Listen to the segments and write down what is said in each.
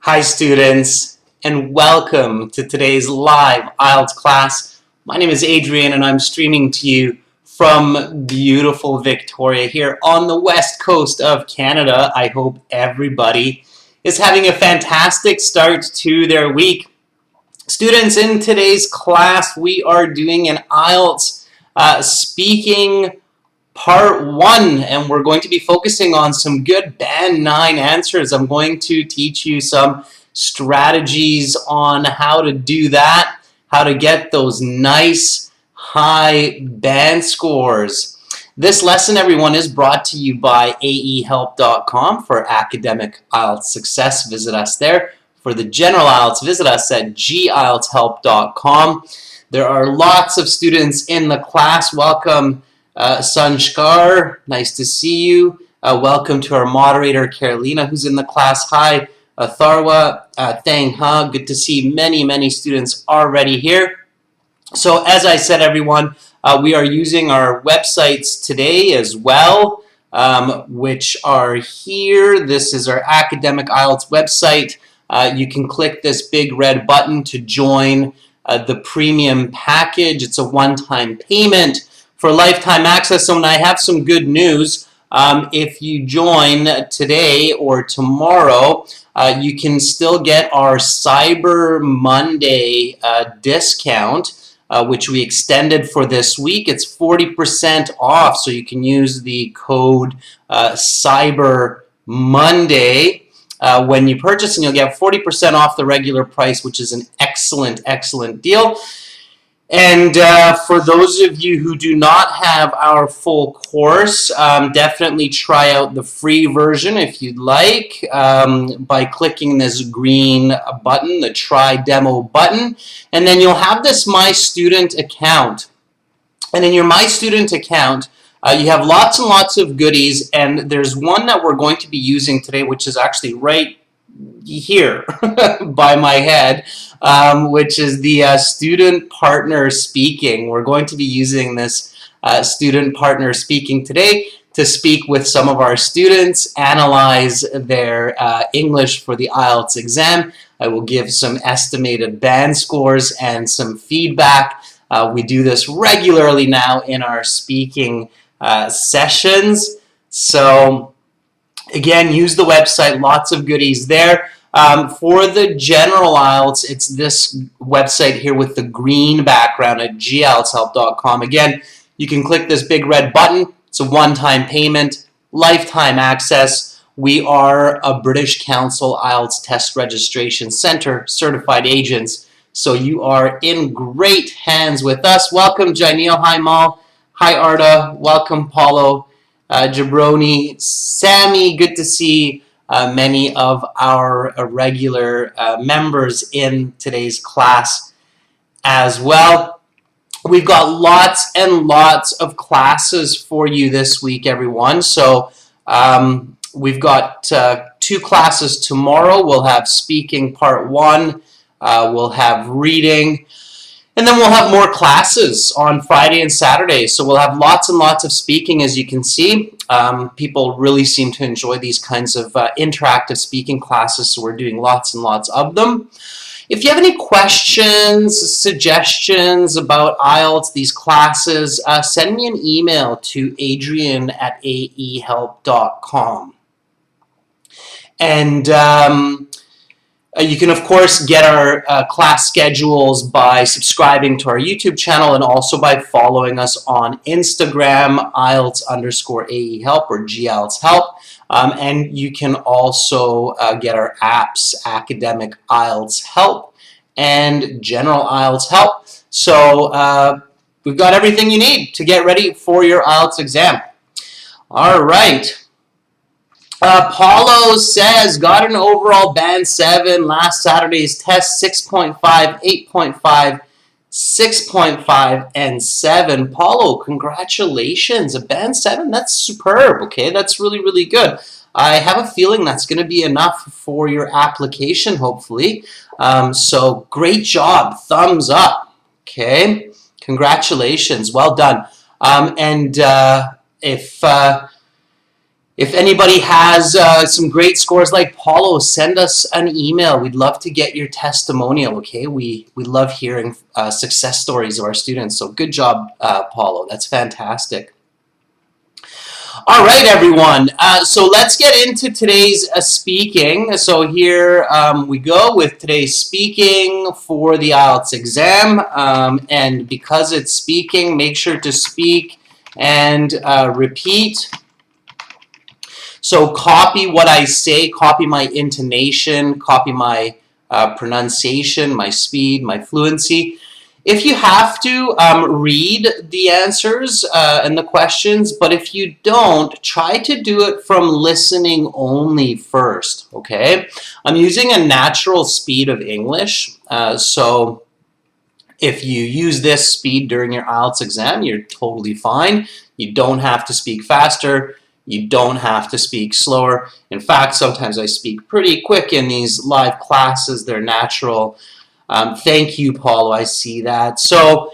Hi students, and welcome to today's live IELTS class. My name is Adrian and I'm streaming to you from beautiful Victoria here on the west coast of Canada. I hope everybody is having a fantastic start to their week. Students, in today's class we are doing an IELTS speaking Part 1, and we're going to be focusing on some good Band 9 answers. I'm going to teach you some strategies on how to do that, how to get those nice high band scores. This lesson, everyone, is brought to you by aehelp.com. For academic IELTS success, visit us there. For the general IELTS, visit us at gieltshelp.com. There are lots of students in the class. Welcome. Sanskar, nice to see you. Welcome to our moderator, Carolina, who's in the class. Hi, Atharwa, Thang Ha. Good to see many students already here. So as I said, everyone, we are using our websites today as well, which are here. This is our Academic IELTS website. You can click this big red button to join the premium package. It's a one-time payment for lifetime access. So I have some good news. If you join today or tomorrow, you can still get our Cyber Monday discount, which we extended for this week. It's 40% off, so you can use the code Cyber Monday when you purchase, and you'll get 40% off the regular price, which is an excellent deal. And for those of you who do not have our full course, definitely try out the free version if you'd like by clicking this green button, the Try Demo button. And then you'll have this My Student account. And in your My Student account, you have lots and lots of goodies. And there's one that we're going to be using today, which is actually right here by my head, which is the student partner speaking. We're going to be using this student partner speaking today to speak with some of our students, analyze their English for the IELTS exam. I will give some estimated band scores and some feedback. We do this regularly now in our speaking sessions. So again, use the website, lots of goodies there. For the general IELTS, it's this website here with the green background at gieltshelp.com. Again, you can click this big red button. It's a one-time payment, lifetime access. We are a British Council IELTS Test Registration Center certified agents, so you are in great hands with us. Welcome, Jaineel. Hi, Mal. Hi, Arda. Welcome, Paulo. Jabroni, Sammy, good to see many of our regular members in today's class as well. We've got lots and lots of classes for you this week, everyone. So we've got 2 classes tomorrow. We'll have speaking part 1. We'll have reading. And then we'll have more classes on Friday and Saturday. So we'll have lots and lots of speaking, as you can see. People really seem to enjoy these kinds of interactive speaking classes, so we're doing lots and lots of them. If you have any questions, suggestions about IELTS, these classes, send me an email to adrian@aehelp.com. And you can, of course, get our class schedules by subscribing to our YouTube channel and also by following us on Instagram, IELTS_AEHelp or GIELTSHelp. And you can also get our apps, Academic IELTS Help and General IELTS Help. So we've got everything you need to get ready for your IELTS exam. All right. Paulo says, got an overall band 7 last Saturday's test, 6.5, 8.5, 6.5, and 7. Paulo, congratulations. A band 7, that's superb, okay? That's really good. I have a feeling that's going to be enough for your application, hopefully. So great job. Thumbs up, okay? Congratulations. Well done. If anybody has some great scores like Paulo, send us an email. We'd love to get your testimonial, okay? We love hearing success stories of our students. So good job, Paulo. That's fantastic. All right, everyone. So let's get into today's speaking. So here we go with today's speaking for the IELTS exam. And because it's speaking, make sure to speak and repeat. So copy what I say, copy my intonation, copy my pronunciation, my speed, my fluency. If you have to, read the answers and the questions, but if you don't, try to do it from listening only first, okay? I'm using a natural speed of English, so if you use this speed during your IELTS exam, you're totally fine. You don't have to speak faster. You don't have to speak slower. In fact, sometimes I speak pretty quick in these live classes. They're natural. Thank you, Paulo. I see that. So,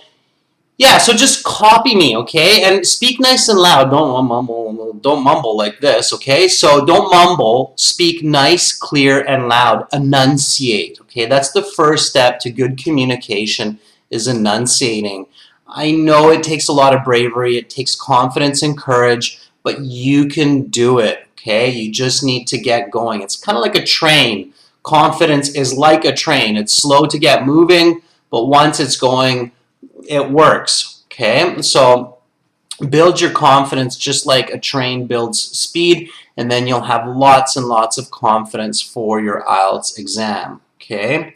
yeah, so just copy me, okay? And speak nice and loud. Don't mumble like this, okay? So don't mumble. Speak nice, clear, and loud. Enunciate, okay? That's the first step to good communication, is enunciating. I know it takes a lot of bravery. It takes confidence and courage, but you can do it, okay? You just need to get going. It's kind of like a train. Confidence is like a train. It's slow to get moving, but once it's going, it works, okay? So build your confidence just like a train builds speed, and then you'll have lots and lots of confidence for your IELTS exam, okay?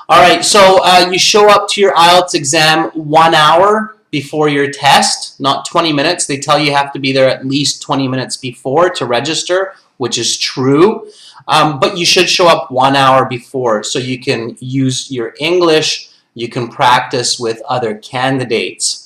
All right, so you show up to your IELTS exam 1 hour before your test, not 20 minutes. They tell you have to be there at least 20 minutes before to register, which is true. But you should show up 1 hour before so you can use your English, you can practice with other candidates.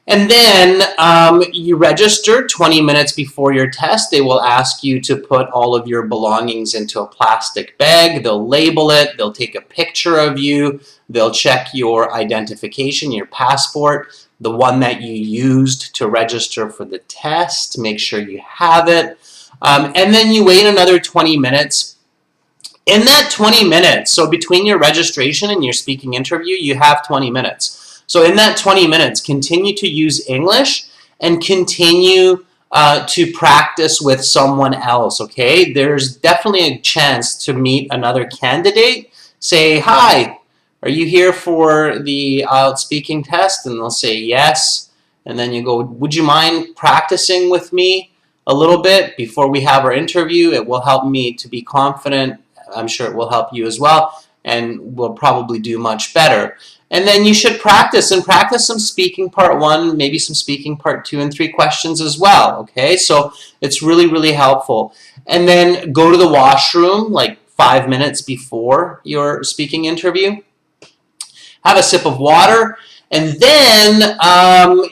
And then you register 20 minutes before your test. They will ask you to put all of your belongings into a plastic bag. They'll label it. They'll take a picture of you. They'll check your identification, your passport, the one that you used to register for the test. Make sure you have it. And then you wait another 20 minutes. In that 20 minutes, so between your registration and your speaking interview, you have 20 minutes. So in that 20 minutes, continue to use English and continue to practice with someone else, okay? There's definitely a chance to meet another candidate. Say, hi, are you here for the IELTS speaking test? And they'll say yes. And then you go, would you mind practicing with me a little bit before we have our interview? It will help me to be confident. I'm sure it will help you as well, and we'll probably do much better. And then you should practice some speaking part 1, maybe some speaking part 2 and 3 questions as well, okay? So it's really, really helpful. And then go to the washroom like 5 minutes before your speaking interview. Have a sip of water, and then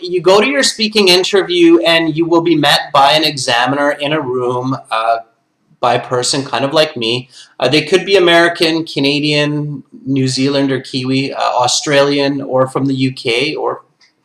you go to your speaking interview and you will be met by an examiner in a room, by a person kind of like me. They could be American, Canadian, New Zealand or Kiwi, Australian, or from the UK, or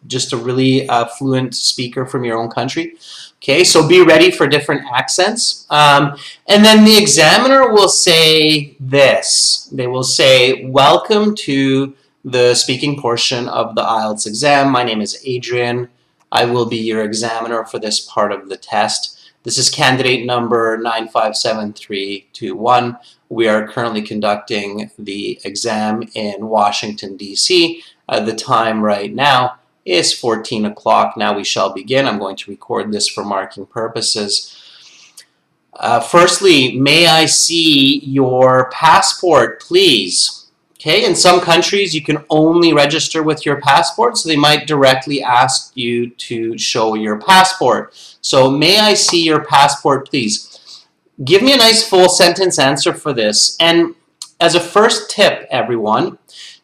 just a really fluent speaker from your own country. Okay, so be ready for different accents. And then the examiner will say this. They will say, welcome to the speaking portion of the IELTS exam. My name is Adrian. I will be your examiner for this part of the test. This is candidate number 957321. We are currently conducting the exam in Washington, D.C. The time right now is 14 o'clock. Now we shall begin. I'm going to record this for marking purposes. Firstly, may I see your passport, please? Okay, in some countries you can only register with your passport, so they might directly ask you to show your passport. So, may I see your passport, please? Give me a nice full sentence answer for this. And as a first tip, everyone,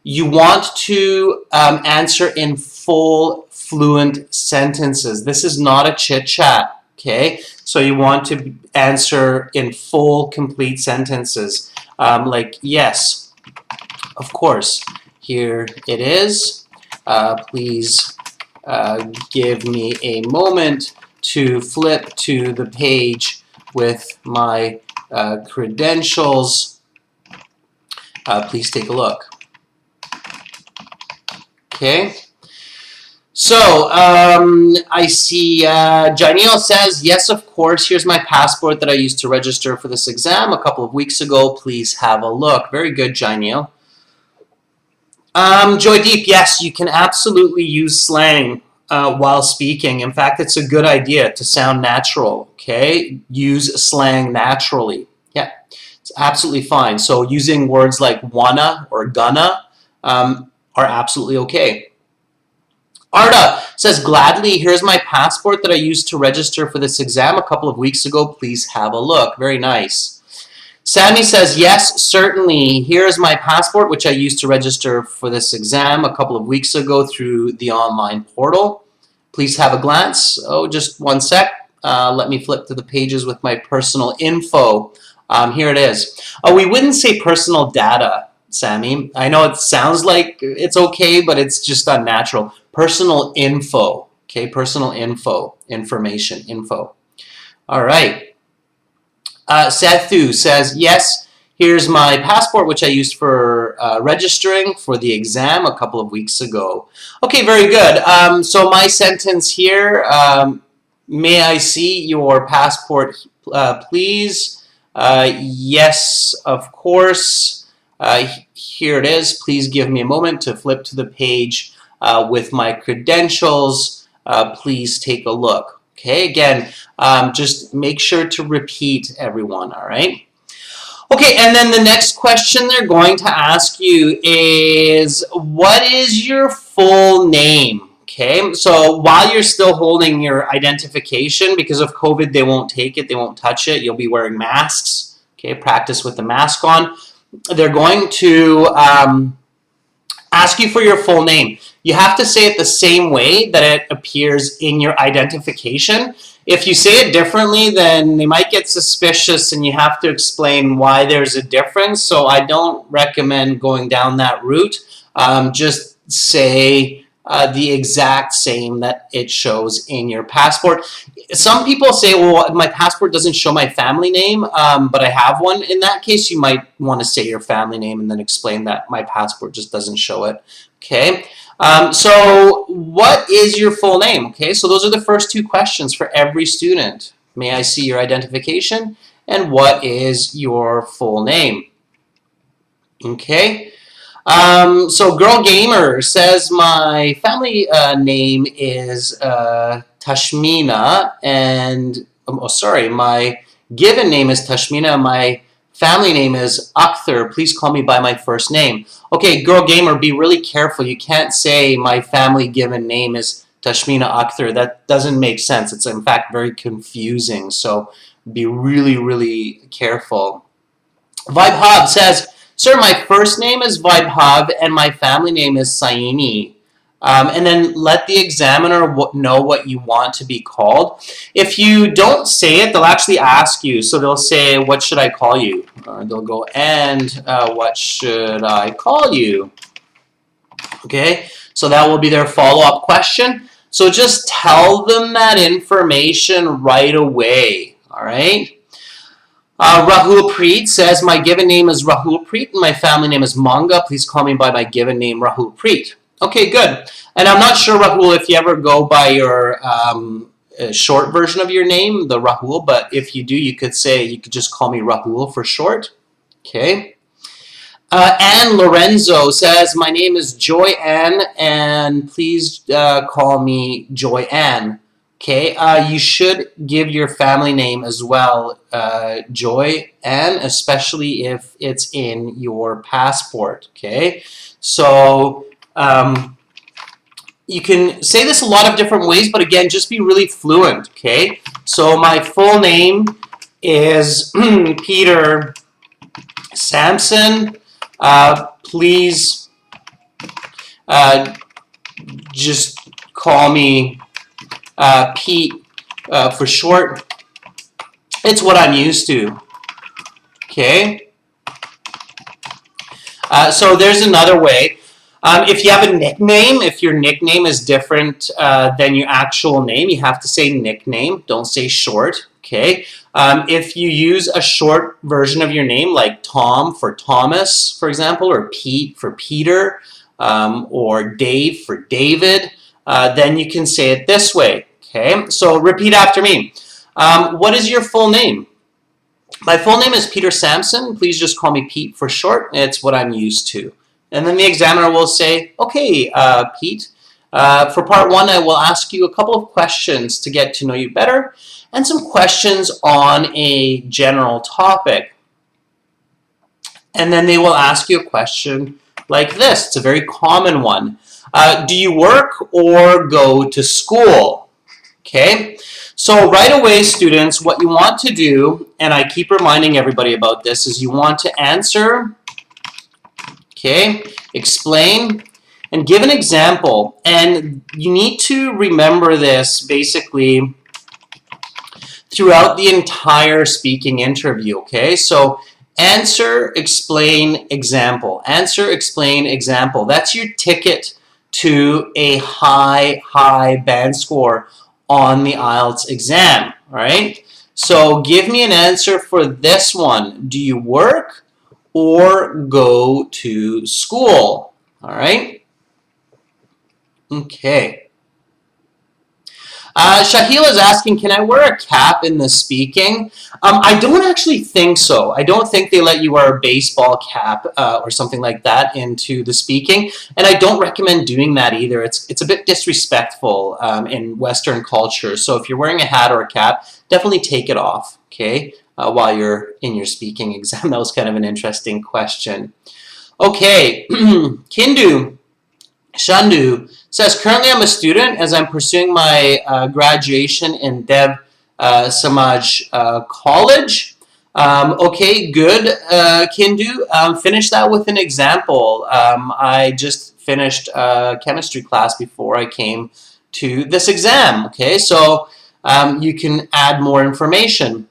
you want to answer in full, fluent sentences. This is not a chit-chat, okay? So you want to answer in full, complete sentences. Like, yes. Of course, here it is. Please give me a moment to flip to the page with my credentials. Please take a look. Okay. So, I see Janelle says, yes, of course, here's my passport that I used to register for this exam a couple of weeks ago. Please have a look. Very good, Janelle. Joydeep, yes, you can absolutely use slang while speaking. In fact, it's a good idea to sound natural, okay? Use slang naturally. Yeah, it's absolutely fine. So using words like wanna or gonna are absolutely okay. Arda says, gladly, here's my passport that I used to register for this exam a couple of weeks ago. Please have a look. Very nice. Sammy says, yes, certainly. Here's my passport, which I used to register for this exam a couple of weeks ago through the online portal. Please have a glance. Oh, just one sec. Let me flip to the pages with my personal info. Here it is. Oh, we wouldn't say personal data, Sammy. I know it sounds like it's okay, but it's just unnatural. Personal info, okay? Personal info, information, info. All right. Sethu says, yes, here's my passport, which I used for registering for the exam a couple of weeks ago. Okay, very good. So my sentence here, may I see your passport, please? Yes, of course. Here it is. Please give me a moment to flip to the page with my credentials. Please take a look. Okay, again, just make sure to repeat, everyone, all right? Okay, and then the next question they're going to ask you is, what is your full name? Okay, so while you're still holding your identification, because of COVID, they won't take it, they won't touch it, you'll be wearing masks. Okay, practice with the mask on. They're going to ask you for your full name. You have to say it the same way that it appears in your identification. If you say it differently, then they might get suspicious and you have to explain why there's a difference. So I don't recommend going down that route. Just say the exact same that it shows in your passport. Some people say, well, my passport doesn't show my family name, but I have one. In that case, you might want to say your family name and then explain that my passport just doesn't show it. Okay. So what is your full name? Okay, so those are the first two questions for every student. May I see your identification? And what is your full name? Okay. So Girl Gamer says my family name is Tashmina, and my given name is Tashmina. My family name is Akhtar. Please call me by my first name. Okay, Girl Gamer, be really careful. You can't say my family given name is Tashmina Akhtar. That doesn't make sense. It's in fact very confusing. So be really, really careful. Vibe Hub says, sir, my first name is Vibe Hub and my family name is Saini. And then let the examiner know what you want to be called. If you don't say it, they'll actually ask you. So they'll say, what should I call you? They'll go, and what should I call you? Okay, so that will be their follow-up question. So just tell them that information right away, all right? Rahul Preet says, my given name is Rahul Preet and my family name is Manga. Please call me by my given name, Rahul Preet. Okay, good. And I'm not sure, Rahul, if you ever go by your short version of your name, the Rahul, but if you do, you could just call me Rahul for short. Okay. Anne Lorenzo says, my name is Joy Ann, and please call me Joy Ann. Okay, you should give your family name as well, Joy Ann, especially if it's in your passport. Okay, so you can say this a lot of different ways, but again, just be really fluent. Okay, so my full name is Peter Sampson. Please just call me Pete for short. It's what I'm used to. Okay. So there's another way. If you have a nickname, if your nickname is different than your actual name, you have to say nickname. Don't say short. Okay. If you use a short version of your name, like Tom for Thomas, for example, or Pete for Peter, or Dave for David, then you can say it this way. Okay. So repeat after me. What is your full name? My full name is Peter Sampson. Please just call me Pete for short. It's what I'm used to. And then the examiner will say, okay, Pete, for part one, I will ask you a couple of questions to get to know you better and some questions on a general topic. And then they will ask you a question like this. It's a very common one. Do you work or go to school? Okay. So right away, students, what you want to do, and I keep reminding everybody about this, is you want to answer, okay, explain, and give an example. And you need to remember this basically throughout the entire speaking interview, okay? So answer, explain, example. Answer, explain, example. That's your ticket to a high band score on the IELTS exam, all right? So give me an answer for this one. Do you work or go to school? All right? Okay. Shahil is asking, can I wear a cap in the speaking? I don't actually think so. I don't think they let you wear a baseball cap or something like that into the speaking, and I don't recommend doing that either. It's a bit disrespectful in Western culture. So if you're wearing a hat or a cap, definitely take it off, okay, while you're in your speaking exam. That was kind of an interesting question. Okay, Kindu. Shandu says, currently I'm a student as I'm pursuing my graduation in Dev Samaj College. Okay, good, Kindu. Finish that with an example. I just finished a chemistry class before I came to this exam. Okay, so you can add more information.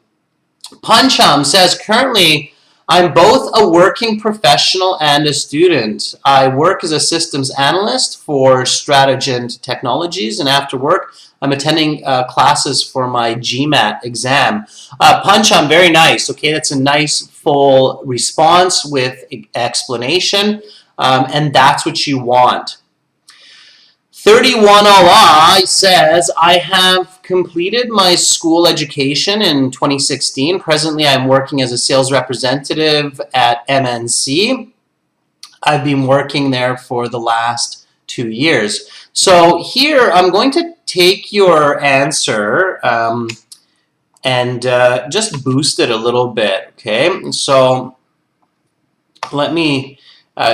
Pancham says, currently I'm both a working professional and a student. I work as a systems analyst for Strategent Technologies, and after work, I'm attending classes for my GMAT exam. Pancham, very nice. Okay, that's a nice full response with explanation, and that's what you want. 31 Allah says, I have completed my school education in 2016. Presently, I'm working as a sales representative at MNC. I've been working there for the last 2 years. So here, I'm going to take your answer and just boost it a little bit, okay? So let me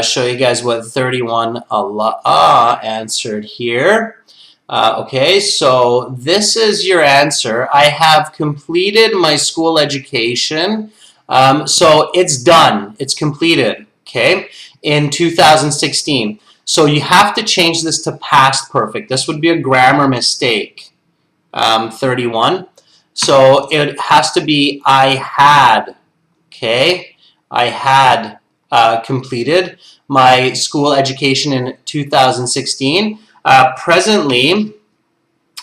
show you guys what 31 Allah answered here. Okay, so this is your answer. I have completed my school education. So it's done. It's completed, okay, in 2016. So you have to change this to past perfect. This would be a grammar mistake, 31. So it has to be I had, okay? I had completed my school education in 2016. Presently,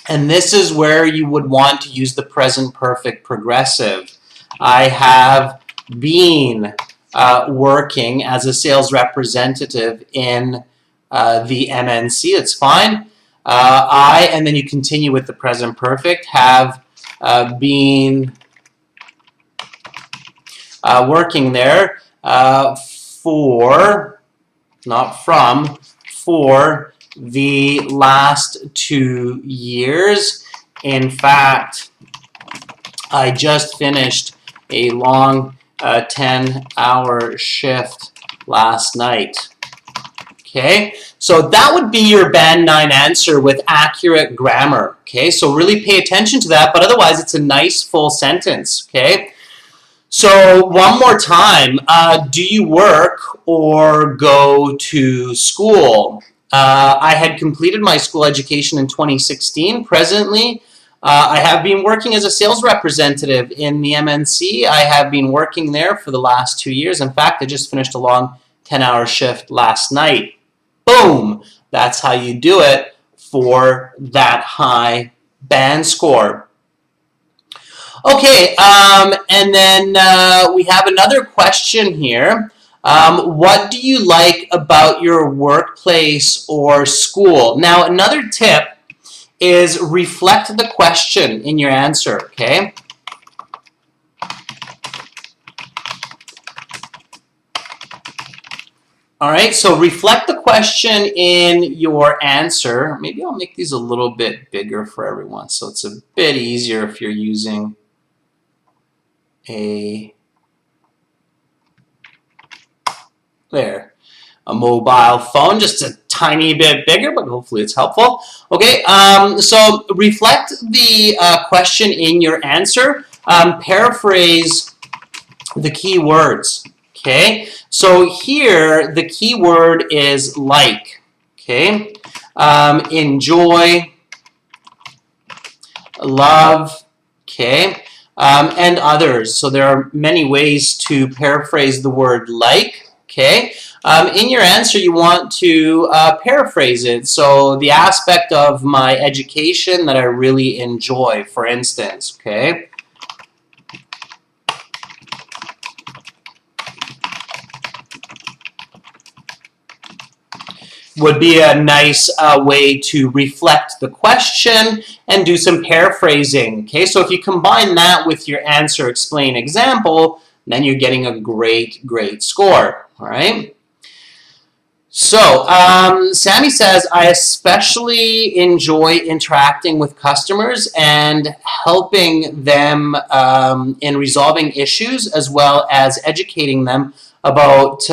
and this is where you would want to use the present perfect progressive. I have been working as a sales representative in the MNC. It's fine. And then you continue with the present perfect, have been working there for, not from, for the last 2 years. In fact, I just finished a long 10-hour shift last night. Okay, so that would be your Band 9 answer with accurate grammar. Okay, so really pay attention to that, but otherwise it's a nice full sentence. Okay, so one more time, do you work or go to school? I had completed my school education in 2016. Presently, I have been working as a sales representative in the MNC. I have been working there for the last 2 years. In fact, I just finished a long 10-hour shift last night. Boom! That's how you do it for that high band score. Okay, and then we have another question here. What do you like about your workplace or school? Now, another tip is reflect the question in your answer, okay? All right, so reflect the question in your answer. Maybe I'll make these a little bit bigger for everyone so it's a bit easier if you're using a mobile phone, just a tiny bit bigger, but hopefully it's helpful. Okay, so reflect the question in your answer. Paraphrase the key words. Okay, so here the key word is like. Okay, enjoy, love. Okay, and others. So there are many ways to paraphrase the word like. Okay, in your answer you want to paraphrase it. So the aspect of my education that I really enjoy, for instance. Okay. Would be a nice way to reflect the question and do some paraphrasing. Okay, so if you combine that with your answer, explain, example, then you're getting a great, great score. All right. So Sammy says, I especially enjoy interacting with customers and helping them in resolving issues, as well as educating them about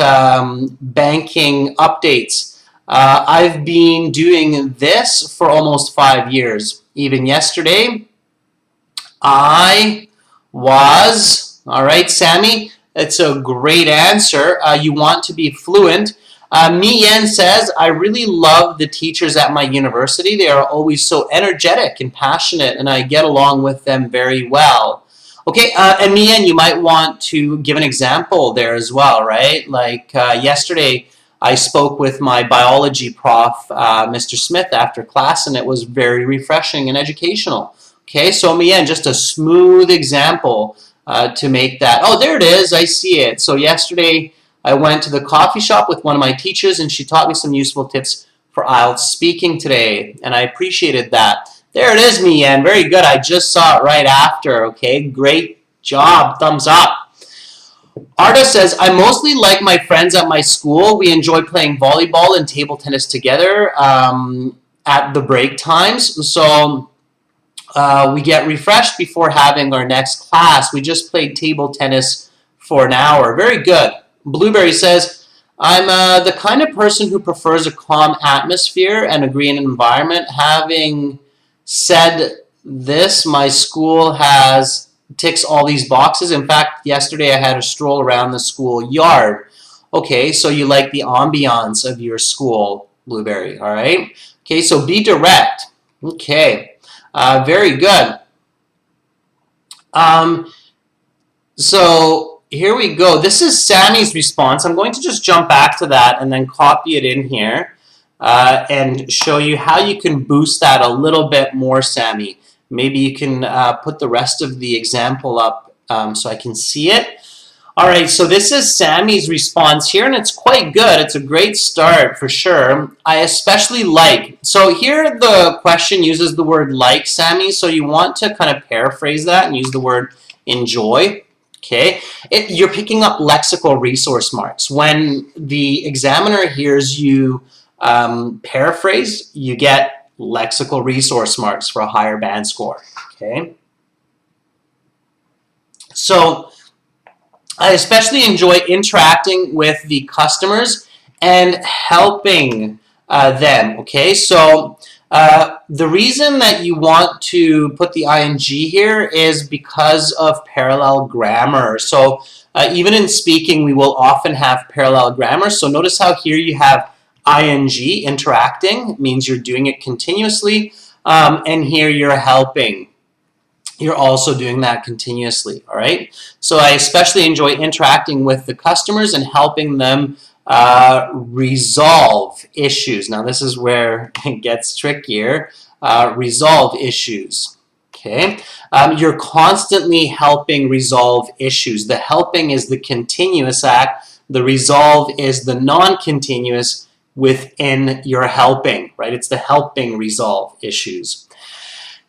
banking updates. I've been doing this for almost 5 years. Even yesterday, I was, all right, Sammy, that's a great answer. You want to be fluent. Mi Yen says, I really love the teachers at my university. They are always so energetic and passionate, and I get along with them very well. Okay, and Mi Yen, you might want to give an example there as well, right? Like yesterday, I spoke with my biology prof, Mr. Smith, after class, and it was very refreshing and educational. Okay, so again, just a smooth example to make that. Oh, there it is. I see it. So yesterday, I went to the coffee shop with one of my teachers, and she taught me some useful tips for IELTS speaking today, and I appreciated that. There it is, Mi-Yen. Very good. I just saw it right after. Okay, great job. Thumbs up. Arda says, I mostly like my friends at my school. We enjoy playing volleyball and table tennis together at the break times. So we get refreshed before having our next class. We just played table tennis for an hour. Very good. Blueberry says, I'm the kind of person who prefers a calm atmosphere and a green environment. Having said this, my school ticks all these boxes. In fact, yesterday I had a stroll around the school yard. Okay, so you like the ambiance of your school, Blueberry, all right? Okay, so be direct. Okay, very good. So here we go. This is Sammy's response. I'm going to just jump back to that and then copy it in here and show you how you can boost that a little bit more, Sammy. Maybe you can put the rest of the example up so I can see it. All right, so this is Sammy's response here, and it's quite good. It's a great start for sure. I especially like. So here the question uses the word like, Sammy, so you want to kind of paraphrase that and use the word enjoy. Okay, you're picking up lexical resource marks. When the examiner hears you paraphrase, you get lexical resource marks for a higher band score. Okay, so I especially enjoy interacting with the customers and helping them. Okay, so the reason that you want to put the ing here is because of parallel grammar. So even in speaking, we will often have parallel grammar. So notice how here you have ing, interacting, it means you're doing it continuously, and here you're helping. You're also doing that continuously, all right? So I especially enjoy interacting with the customers and helping them resolve issues. Now this is where it gets trickier. Resolve issues. Okay, you're constantly helping resolve issues. The helping is the continuous act. The resolve is the non-continuous within your helping, right? It's the helping resolve issues.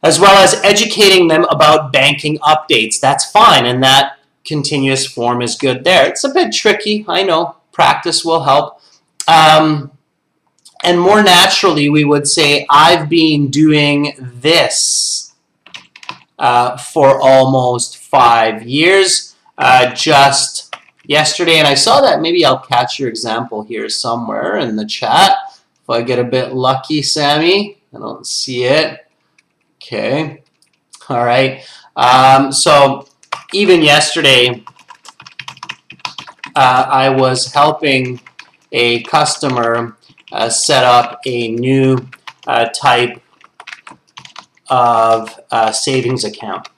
As well as educating them about banking updates. That's fine, and that continuous form is good there. It's a bit tricky, I know. Practice will help. And more naturally, we would say, I've been doing this for almost 5 years, just yesterday. And I saw that. Maybe I'll catch your example here somewhere in the chat. If I get a bit lucky, Sammy. I don't see it. Okay. All right. So even yesterday, I was helping a customer set up a new type of savings account.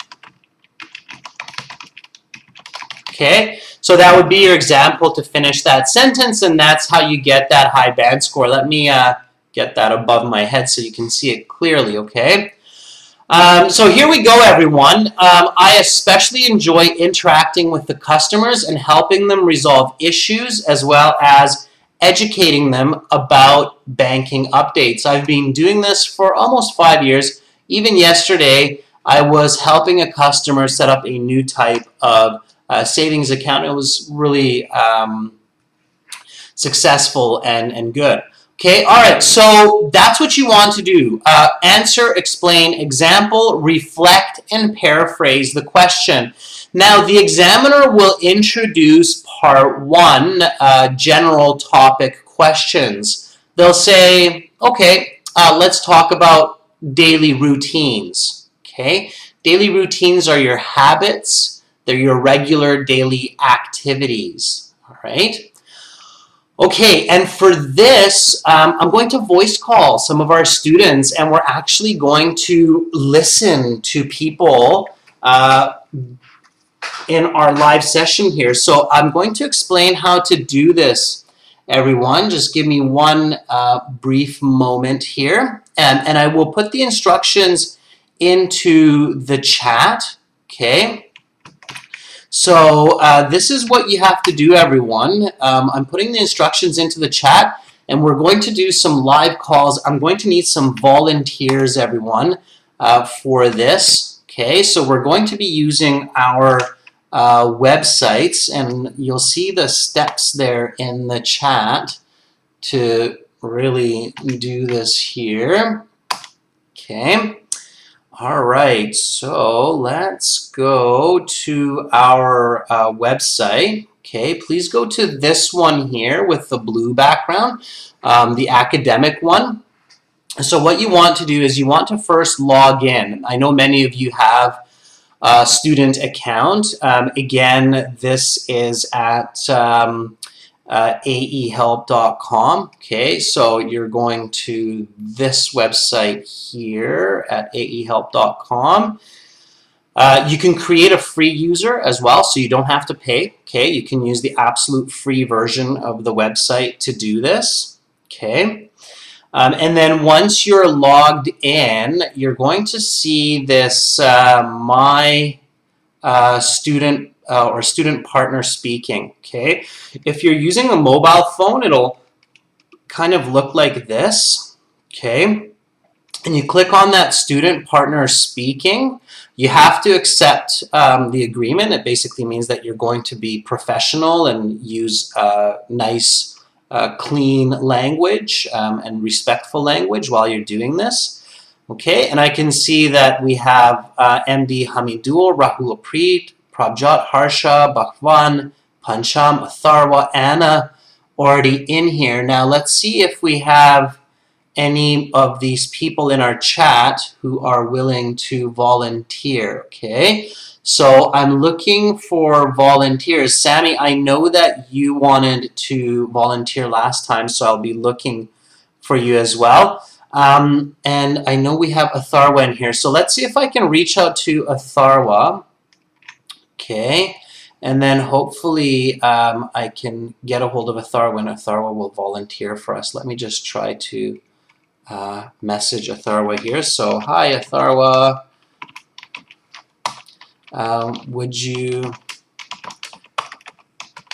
Okay, so that would be your example to finish that sentence, and that's how you get that high band score. Let me get that above my head so you can see it clearly, okay? So here we go, everyone. I especially enjoy interacting with the customers and helping them resolve issues, as well as educating them about banking updates. I've been doing this for almost 5 years. Even yesterday, I was helping a customer set up a new type of savings account. It was really successful and good. Okay, all right, so that's what you want to do. Answer, explain, example, reflect, and paraphrase the question. Now, the examiner will introduce part 1, general topic questions. They'll say, okay, let's talk about daily routines. Okay, daily routines are your habits. They're your regular daily activities. All right. Okay, and for this, I'm going to voice call some of our students, and we're actually going to listen to people in our live session here. So I'm going to explain how to do this, everyone. Just give me one brief moment here, and I will put the instructions into the chat, okay? So this is what you have to do, everyone. I'm putting the instructions into the chat, and we're going to do some live calls. I'm going to need some volunteers, everyone, for this. Okay, so we're going to be using our websites, and you'll see the steps there in the chat to really do this here. Okay. All right, so let's go to our website. Okay, please go to this one here with the blue background, the academic one. So what you want to do is you want to first log in. I know many of you have a student account. Again, this is at aehelp.com. Okay, so you're going to this website here at aehelp.com. You can create a free user as well, so you don't have to pay. Okay, you can use the absolute free version of the website to do this. Okay, and then once you're logged in, you're going to see this my student or student partner speaking. Okay, if you're using a mobile phone, it'll kind of look like this. Okay, and you click on that student partner speaking. You have to accept the agreement. It basically means that you're going to be professional and use nice, clean language and respectful language while you're doing this. Okay, and I can see that we have MD Hamidul, Rahul Preet, Prabjot, Harsha, Bhagwan, Pancham, Atharwa, Anna already in here. Now let's see if we have any of these people in our chat who are willing to volunteer. Okay, so I'm looking for volunteers. Sammy, I know that you wanted to volunteer last time, so I'll be looking for you as well. And I know we have Atharwa in here, so let's see if I can reach out to Atharwa. Okay, And then hopefully I can get a hold of Atharwa, and Atharwa will volunteer for us. Let me just try to message Atharwa here. So, hi Atharwa, would you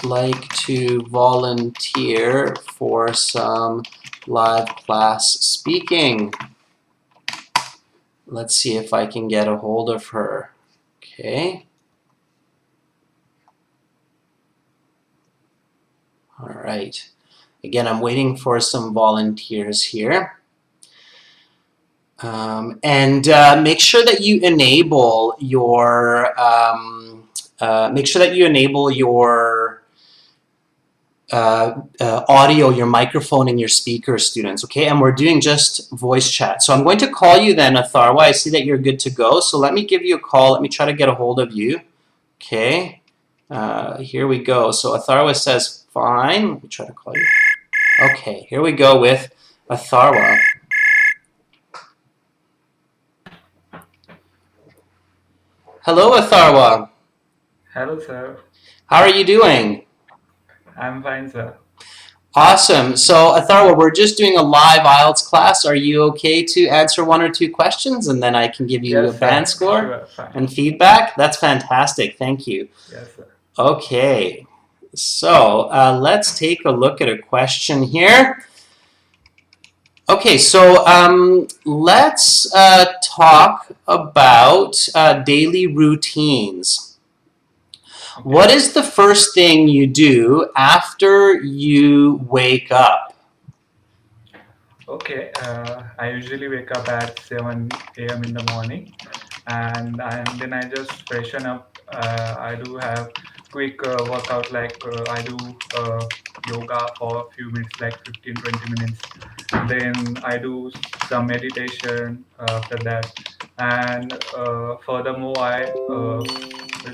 like to volunteer for some live class speaking? Let's see if I can get a hold of her. Okay. All right. Again, I'm waiting for some volunteers here. And make sure that you enable your audio, your microphone, and your speaker, students. Okay, and we're doing just voice chat. So I'm going to call you then, Atharwa. I see that you're good to go. So let me give you a call. Let me try to get a hold of you. Okay. Here we go. So Atharwa says fine. Let me try to call you. Okay, here we go with Atharwa. Hello, Atharwa. Hello, sir. How are you doing? I'm fine, sir. Awesome. So Atharwa, we're just doing a live IELTS class. Are you okay to answer one or two questions, and then I can give you a Yes, band sir. score Sure, fine. and feedback? That's fantastic. Thank you. Yes, sir. Okay. So let's take a look at a question here. Okay, so let's talk about daily routines. Okay. What is the first thing you do after you wake up? Okay, I usually wake up at 7 a.m. in the morning, and then I just freshen up. I do have quick workout, like I do yoga for a few minutes, like 15-20 minutes. Then I do some meditation after that, and furthermore, I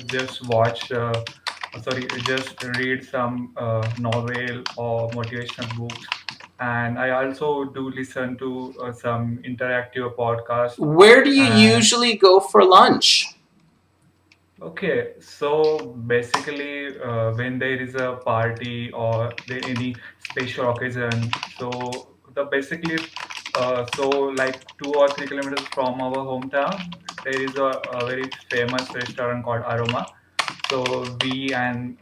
just watch. Just read some novel or motivational books, and I also do listen to some interactive podcast. Where do you And usually go for lunch? okay, so basically, when there is a party or any special occasion, so the basically, so like 2 or 3 kilometers from our hometown, there is a very famous restaurant called Aroma. So we and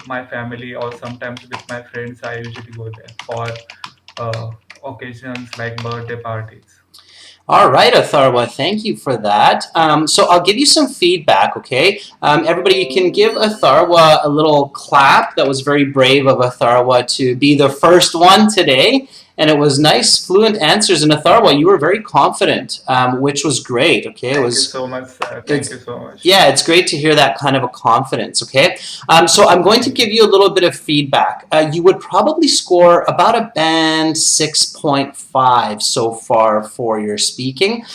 my family, or sometimes with my friends, I usually go there for occasions like birthday parties. All right, Atharwa, thank you for that. So I'll give you some feedback, okay? Everybody, you can give Atharwa a little clap. That was very brave of Atharwa to be the first one today. And it was nice, fluent answers. And Atharwa, you were very confident, which was great, okay? Thank you so much, sir. Thank you so much. Yeah, it's great to hear that kind of a confidence, okay? So I'm going to give you a little bit of feedback. You would probably score about a band 6.5 so far for your speaking.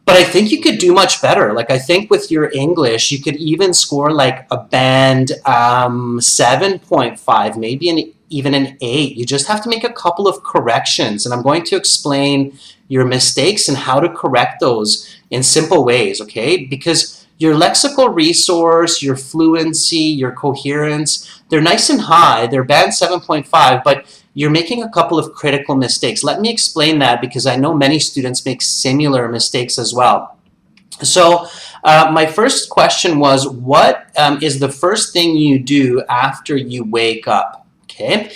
But I think you could do much better. Like, I think with your English, you could even score like a band 7.5, maybe even an 8. You just have to make a couple of corrections. And I'm going to explain your mistakes and how to correct those in simple ways, okay? Because your lexical resource, your fluency, your coherence, they're nice and high. They're band 7.5, but you're making a couple of critical mistakes. Let me explain that, because I know many students make similar mistakes as well. So my first question was, what is the first thing you do after you wake up? Okay.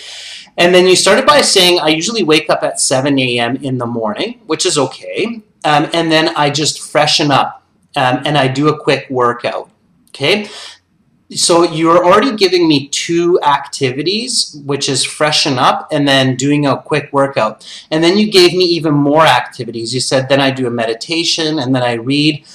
And then you started by saying, I usually wake up at 7 a.m. in the morning, which is okay. And then I just freshen up and I do a quick workout. Okay. So you're already giving me 2 activities, which is freshen up and then doing a quick workout. And then you gave me even more activities. You said, then I do a meditation and then I read.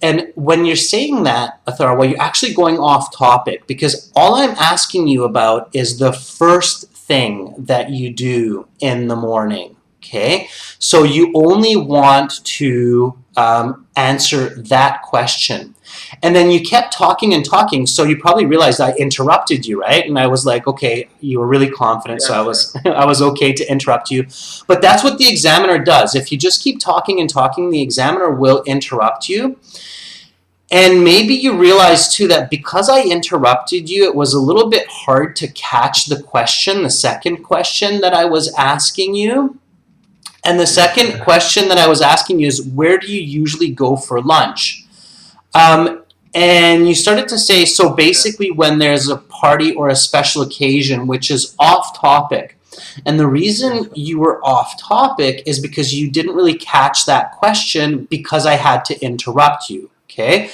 And when you're saying that, Atharwa, you're actually going off topic, because all I'm asking you about is the first thing that you do in the morning. Okay? So you only want to answer that question. And then you kept talking and talking, so you probably realized I interrupted you, right? And I was like, okay, you were really confident, Yes, so sir. I was okay to interrupt you. But that's what the examiner does. If you just keep talking and talking, the examiner will interrupt you. And maybe you realize too that because I interrupted you, it was a little bit hard to catch the question, the second question that I was asking you. And the second question that I was asking you is, where do you usually go for lunch? And you started to say, so basically when there's a party or a special occasion, which is off topic. And the reason you were off topic is because you didn't really catch that question because I had to interrupt you, okay?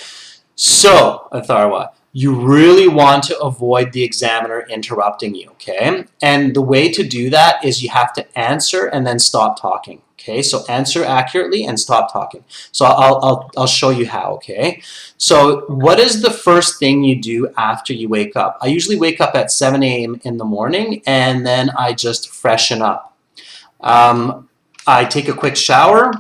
So, Atharwa, you really want to avoid the examiner interrupting you, okay? And the way to do that is you have to answer and then stop talking, okay? So answer accurately and stop talking. So I'll show you how, okay? So what is the first thing you do after you wake up? I usually wake up at 7 a.m. in the morning and then I just freshen up. I take a quick shower.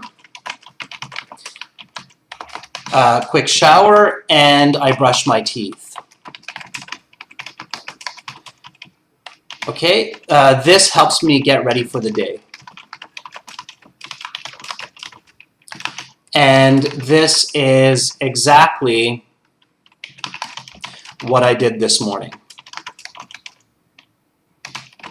And I brush my teeth. Okay, this helps me get ready for the day. And this is exactly what I did this morning.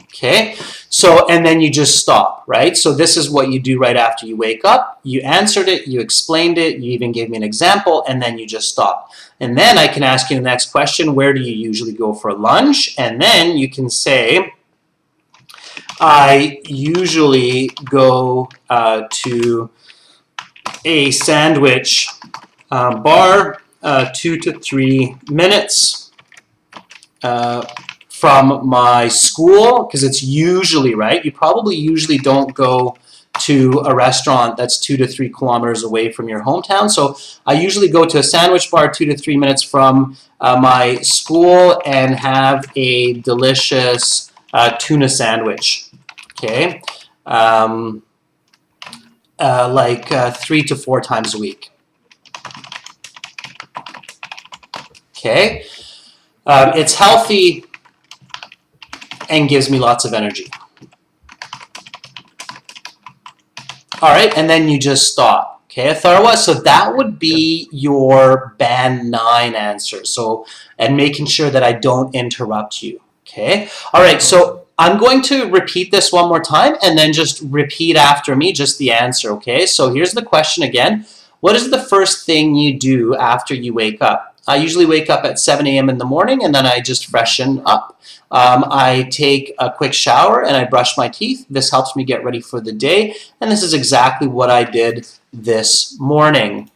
Okay, so, and then you just stop, right? So this is what you do right after you wake up. You answered it, you explained it, you even gave me an example, and then you just stop. And then I can ask you the next question, where do you usually go for lunch? And then you can say, I usually go to a sandwich bar 2 to 3 minutes from my school, because it's usually, right? You probably usually don't go to a restaurant that's 2 to 3 kilometers away from your hometown. So I usually go to a sandwich bar 2 to 3 minutes from my school and have a delicious tuna sandwich. Okay, like 3 to 4 times a week. Okay, it's healthy and gives me lots of energy. All right, and then you just stop. Okay, Atharwa, so that would be your band 9 answer. So, and making sure that I don't interrupt you. Okay, all right, so I'm going to repeat this one more time and then just repeat after me just the answer, okay? So here's the question again. What is the first thing you do after you wake up? I usually wake up at 7 a.m. in the morning and then I just freshen up. I take a quick shower and I brush my teeth. This helps me get ready for the day, and this is exactly what I did this morning.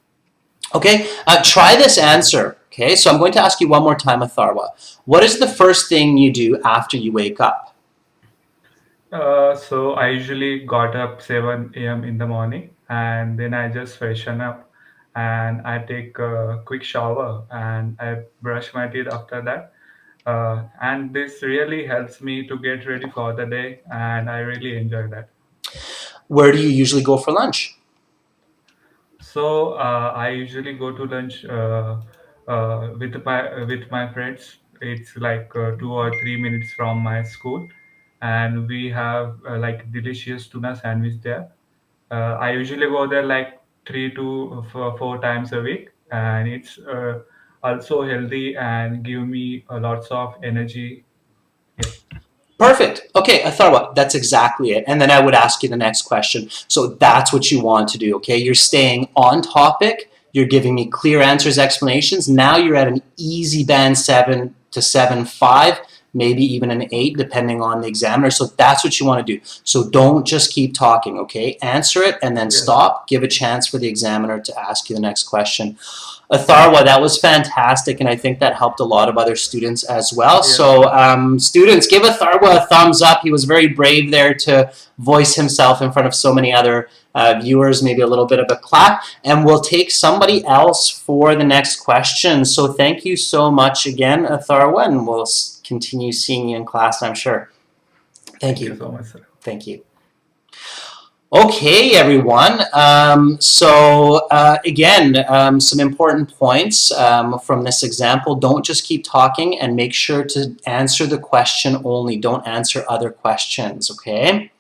Okay, try this answer. Okay, so I'm going to ask you one more time, Atharwa. What is the first thing you do after you wake up? So I usually got up 7 a.m. in the morning, and then I just freshen up and I take a quick shower and I brush my teeth after that. And this really helps me to get ready for the day, and I really enjoy that. Where do you usually go for lunch? So I usually go to lunch with my friends. It's like 2 or 3 minutes from my school, and we have like delicious tuna sandwich there. I usually go there like 3 to 4 times a week, and it's also healthy and give me lots of energy. Yeah. Perfect. Okay, Atharwa, that's exactly it. And then I would ask you the next question. So that's what you want to do, okay? You're staying on topic. You're giving me clear answers, explanations. Now you're at an easy band 7 to 7.5, maybe even an 8, depending on the examiner. So that's what you want to do. So don't just keep talking, okay? Answer it and then Yes. stop. Give a chance for the examiner to ask you the next question. Atharwa, that was fantastic, and I think that helped a lot of other students as well. Yes. So students, give Atharwa a thumbs up. He was very brave there to voice himself in front of so many other viewers, maybe a little bit of a clap, and we'll take somebody else for the next question. So thank you so much again, Atharwa, and we'll continue seeing you in class, I'm sure. Thank Thank you. you so much, sir. Thank you. Okay, everyone. Again, some important points from this example. Don't just keep talking, and make sure to answer the question only. Don't answer other questions, okay?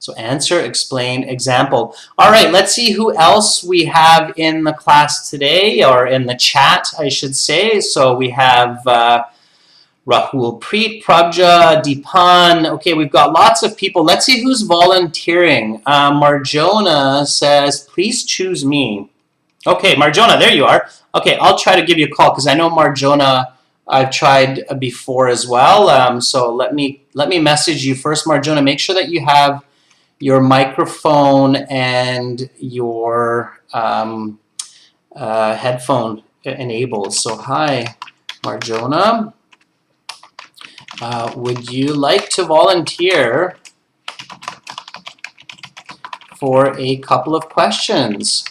So answer, explain, example. All right, let's see who else we have in the class today, or in the chat, I should say. So we have Rahul Preet, Prabja, Deepan. Okay, we've got lots of people. Let's see who's volunteering. Marjona says, please choose me. Okay, Marjona, there you are. Okay, I'll try to give you a call because I know Marjona I've tried before as well. So let me message you first, Marjona. Make sure that you have your microphone and your headphone enabled. So hi, Marjona. Would you like to volunteer for a couple of questions?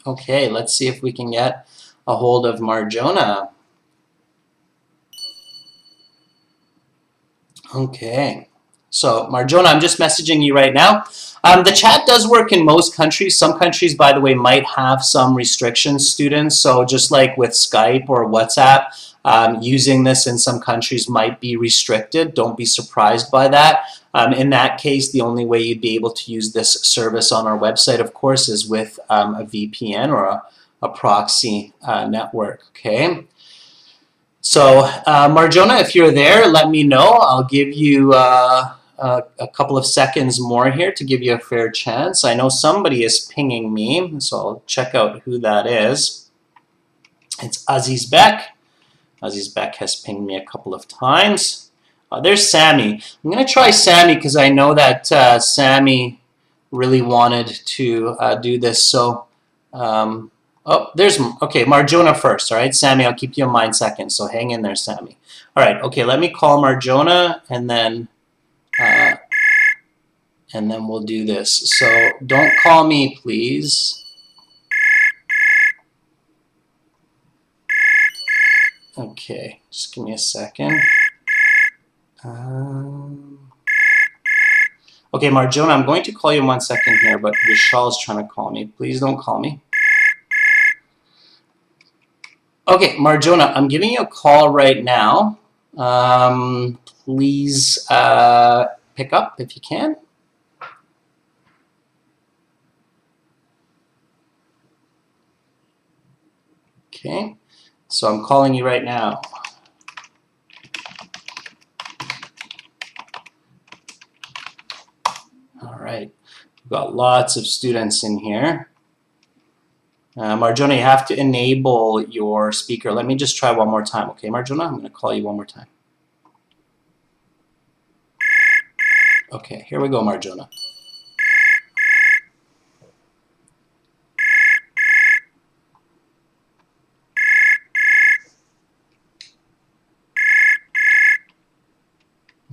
Okay, let's see if we can get a hold of Marjona. Okay, so Marjona, I'm just messaging you right now. The chat does work in most countries. Some countries, by the way, might have some restrictions, students. So just like with Skype or WhatsApp, using this in some countries might be restricted. Don't be surprised by that. In that case, the only way you'd be able to use this service on our website, of course, is with a VPN or a proxy network, okay? So, Marjona, if you're there, let me know. I'll give you a couple of seconds more here to give you a fair chance. I know somebody is pinging me, so I'll check out who that is. It's Aziz Beck. Aziz Beck has pinged me a couple of times. There's Sammy. I'm going to try Sammy because I know that Sammy really wanted to do this. So, oh, there's, okay, Marjona first, all right? Sammy, I'll keep you in mind second, so hang in there, Sammy. All right, okay, let me call Marjona, and then we'll do this. So don't call me, please. Okay, just give me a second. Okay, Marjona, I'm going to call you in 1 second here, but Vishal's trying to call me. Please don't call me. Okay, Marjona, I'm giving you a call right now. Please pick up if you can. Okay, so I'm calling you right now. All right, we've got lots of students in here. Marjona, you have to enable your speaker. Let me just try one more time. Okay, Marjona, I'm going to call you one more time. Okay, here we go, Marjona.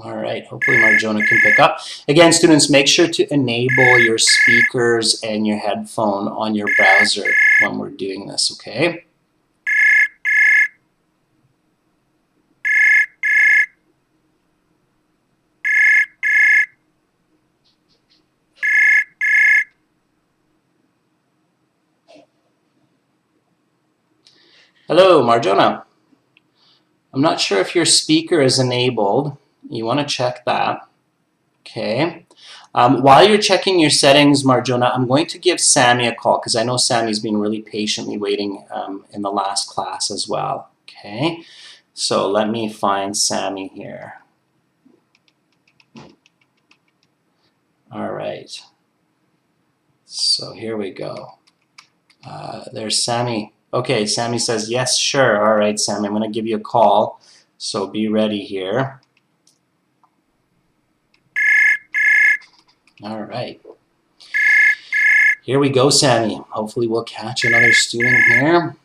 All right, hopefully Marjona can pick up. Again, students, make sure to enable your speakers and your headphone on your browser when we're doing this, okay? Hello, Marjona. I'm not sure if your speaker is enabled. You want to check that. Okay. While you're checking your settings, Marjona, I'm going to give Sammy a call because I know Sammy's been really patiently waiting in the last class as well. Okay. So let me find Sammy here. All right. So here we go. There's Sammy. Okay, Sammy says, yes, sure. All right, Sammy, I'm going to give you a call. So be ready here. All right. Here we go, Sammy. Hopefully we'll catch another student here.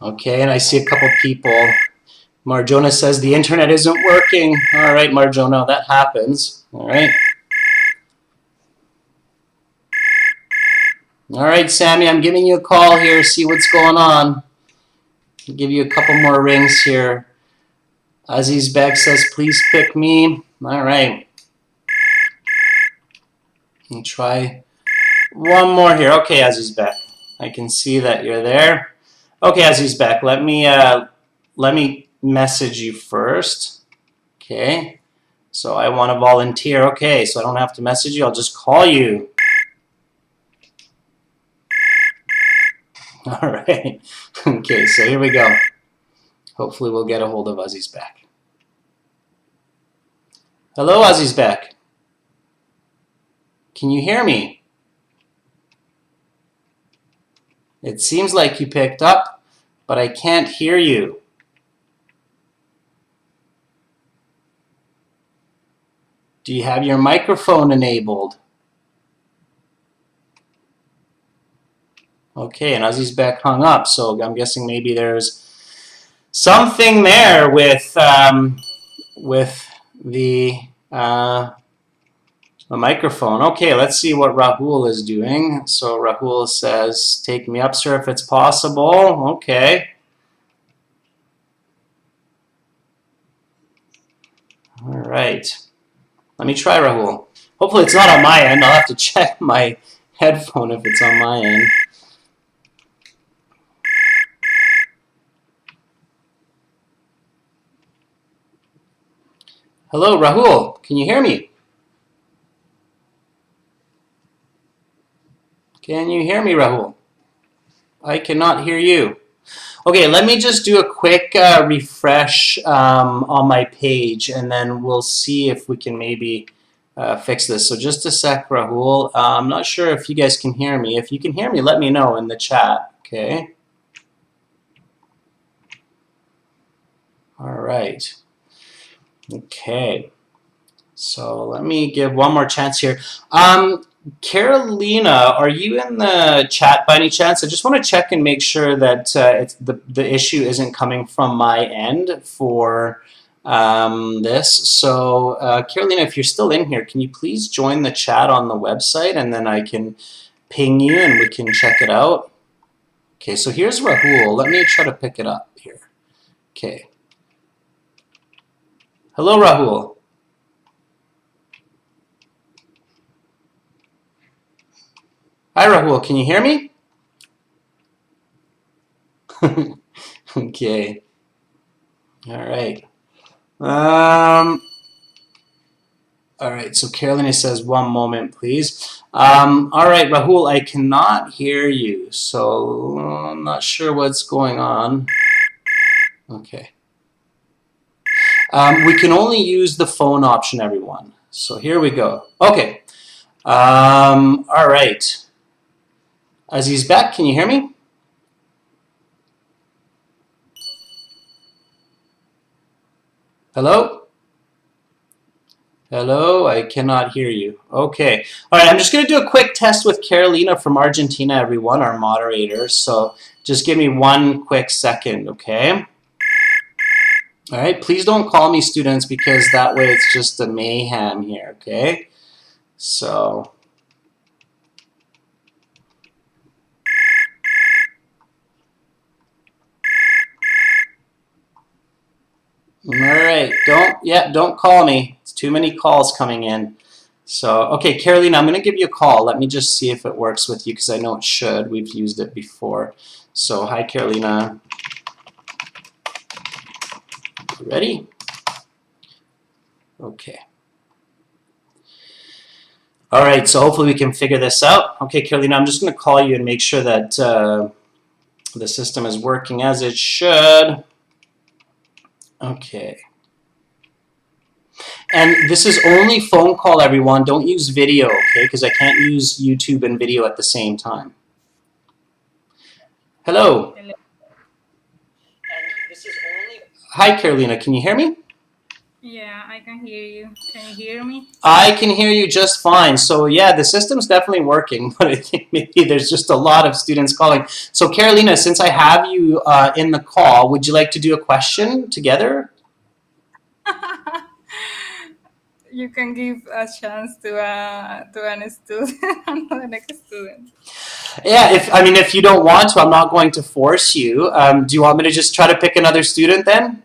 Okay, and I see a couple people. Marjona says the internet isn't working. All right, Marjona, that happens. All right. All right, Sammy, I'm giving you a call here. See what's going on. I'll give you a couple more rings here. Aziz Beg says, please pick me. All right. I'll try one more here. Okay, Aziz Beg. I can see that you're there. Okay, Aziz Beg, let me message you first. Okay. So I want to volunteer. Okay, so I don't have to message you. I'll just call you. All right. Okay, so here we go. Hopefully we'll get a hold of Aziz Beg. Hello, Aziz Beg. Can you hear me? It seems like you picked up, but I can't hear you. Do you have your microphone enabled? Okay, and Aziz Beg hung up, so I'm guessing maybe there's something there with the microphone. Okay, let's see what Rahul is doing. So Rahul says, take me up, sir, if it's possible. Okay. All right. Let me try, Rahul. Hopefully it's not on my end. I'll have to check my headphone if it's on my end. Hello, Rahul. Can you hear me? Can you hear me, Rahul? I cannot hear you. Okay, let me just do a quick refresh on my page, and then we'll see if we can maybe fix this. So just a sec, Rahul. I'm not sure if you guys can hear me. If you can hear me, let me know in the chat, okay? All right. Okay. So let me give one more chance here. Carolina, are you in the chat by any chance? I just want to check and make sure that the issue isn't coming from my end for this. So Carolina, if you're still in here, can you please join the chat on the website, and then I can ping you and we can check it out. Okay, so here's Rahul. Let me try to pick it up here. Okay. Hello, Rahul. Hi, Rahul. Can you hear me? Okay. All right. All right. So Carolina says, one moment, please. All right, Rahul, I cannot hear you, so I'm not sure what's going on. Okay. We can only use the phone option, everyone. So here we go. Okay. All right. Aziz Beg, can you hear me? Hello? Hello, I cannot hear you. Okay. All right, I'm just going to do a quick test with Carolina from Argentina, everyone, our moderator. So just give me one quick second, okay? All right, please don't call me, students, because that way it's just a mayhem here, okay? So... all right, don't call me. It's too many calls coming in. So, okay, Carolina, I'm going to give you a call. Let me just see if it works with you, because I know it should. We've used it before. So, hi, Carolina. You ready? Okay. All right, so hopefully we can figure this out. Okay, Carolina, I'm just going to call you and make sure that the system is working as it should. Okay. And this is only phone call, everyone. Don't use video, okay? Because I can't use YouTube and video at the same time. Hello. Hello. And this is only... Hi, Carolina. Can you hear me? Yeah, I can hear you. Can you hear me? I can hear you just fine. So yeah, the system's definitely working, but I think maybe there's just a lot of students calling. So Carolina, since I have you in the call, would you like to do a question together? You can give a chance to an student, another next student. Yeah, if you don't want to, I'm not going to force you. Do you want me to just try to pick another student then?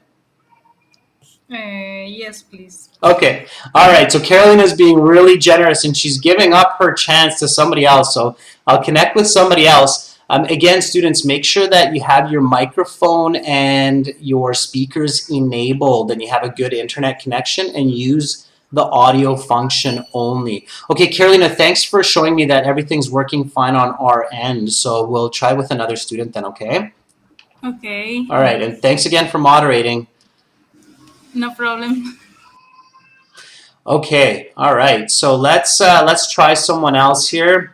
Yes, please. Okay. All right. So Carolina is being really generous and she's giving up her chance to somebody else. So I'll connect with somebody else. Again, students, make sure that you have your microphone and your speakers enabled and you have a good internet connection and use the audio function only. Okay, Carolina, thanks for showing me that everything's working fine on our end. So we'll try with another student then, okay? Okay. All right. And thanks again for moderating. No problem. Okay, all right. So let's try someone else here.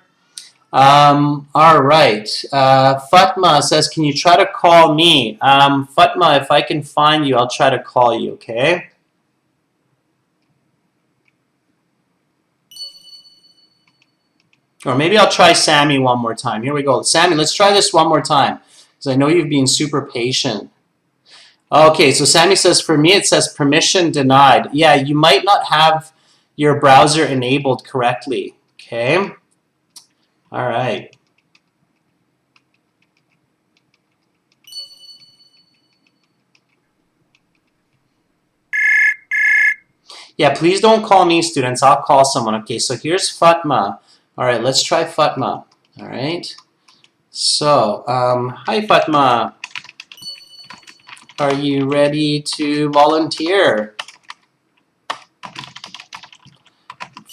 All right. Fatma says, "Can you try to call me?" Fatma, if I can find you, I'll try to call you. Okay. Or maybe I'll try Sammy one more time. Here we go. Sammy, let's try this one more time because I know you've been super patient. Okay, so Sammy says, for me, it says permission denied. Yeah, you might not have your browser enabled correctly. Okay. All right. Yeah, please don't call me, students. I'll call someone. Okay, so here's Fatma. All right, let's try Fatma. All right. So, hi, Fatma. Are you ready to volunteer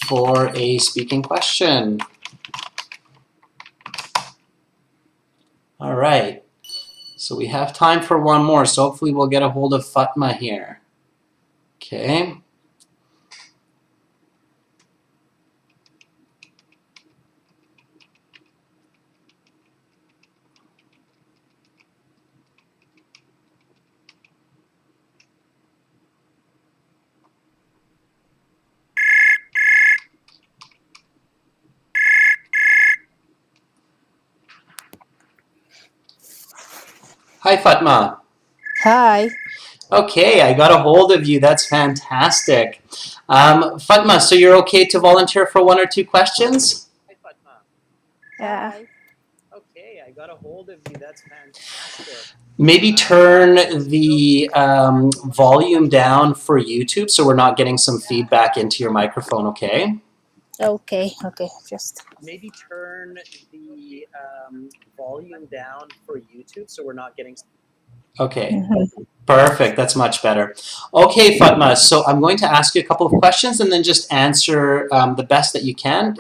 for a speaking question? All right. So we have time for one more. So hopefully we'll get a hold of Fatma here. Okay. Hi, Fatma. Hi. Okay, I got a hold of you. That's fantastic. Fatma, so you're okay to volunteer for one or two questions? Hi, Fatma. Yeah. Hi. Okay, I got a hold of you. That's fantastic. Maybe turn the volume down for YouTube so we're not getting some feedback into your microphone, okay? Okay. Just. Maybe turn the volume down for YouTube so we're not getting... Okay. Perfect. That's much better. Okay, Fatma. So I'm going to ask you a couple of questions and then just answer the best that you can.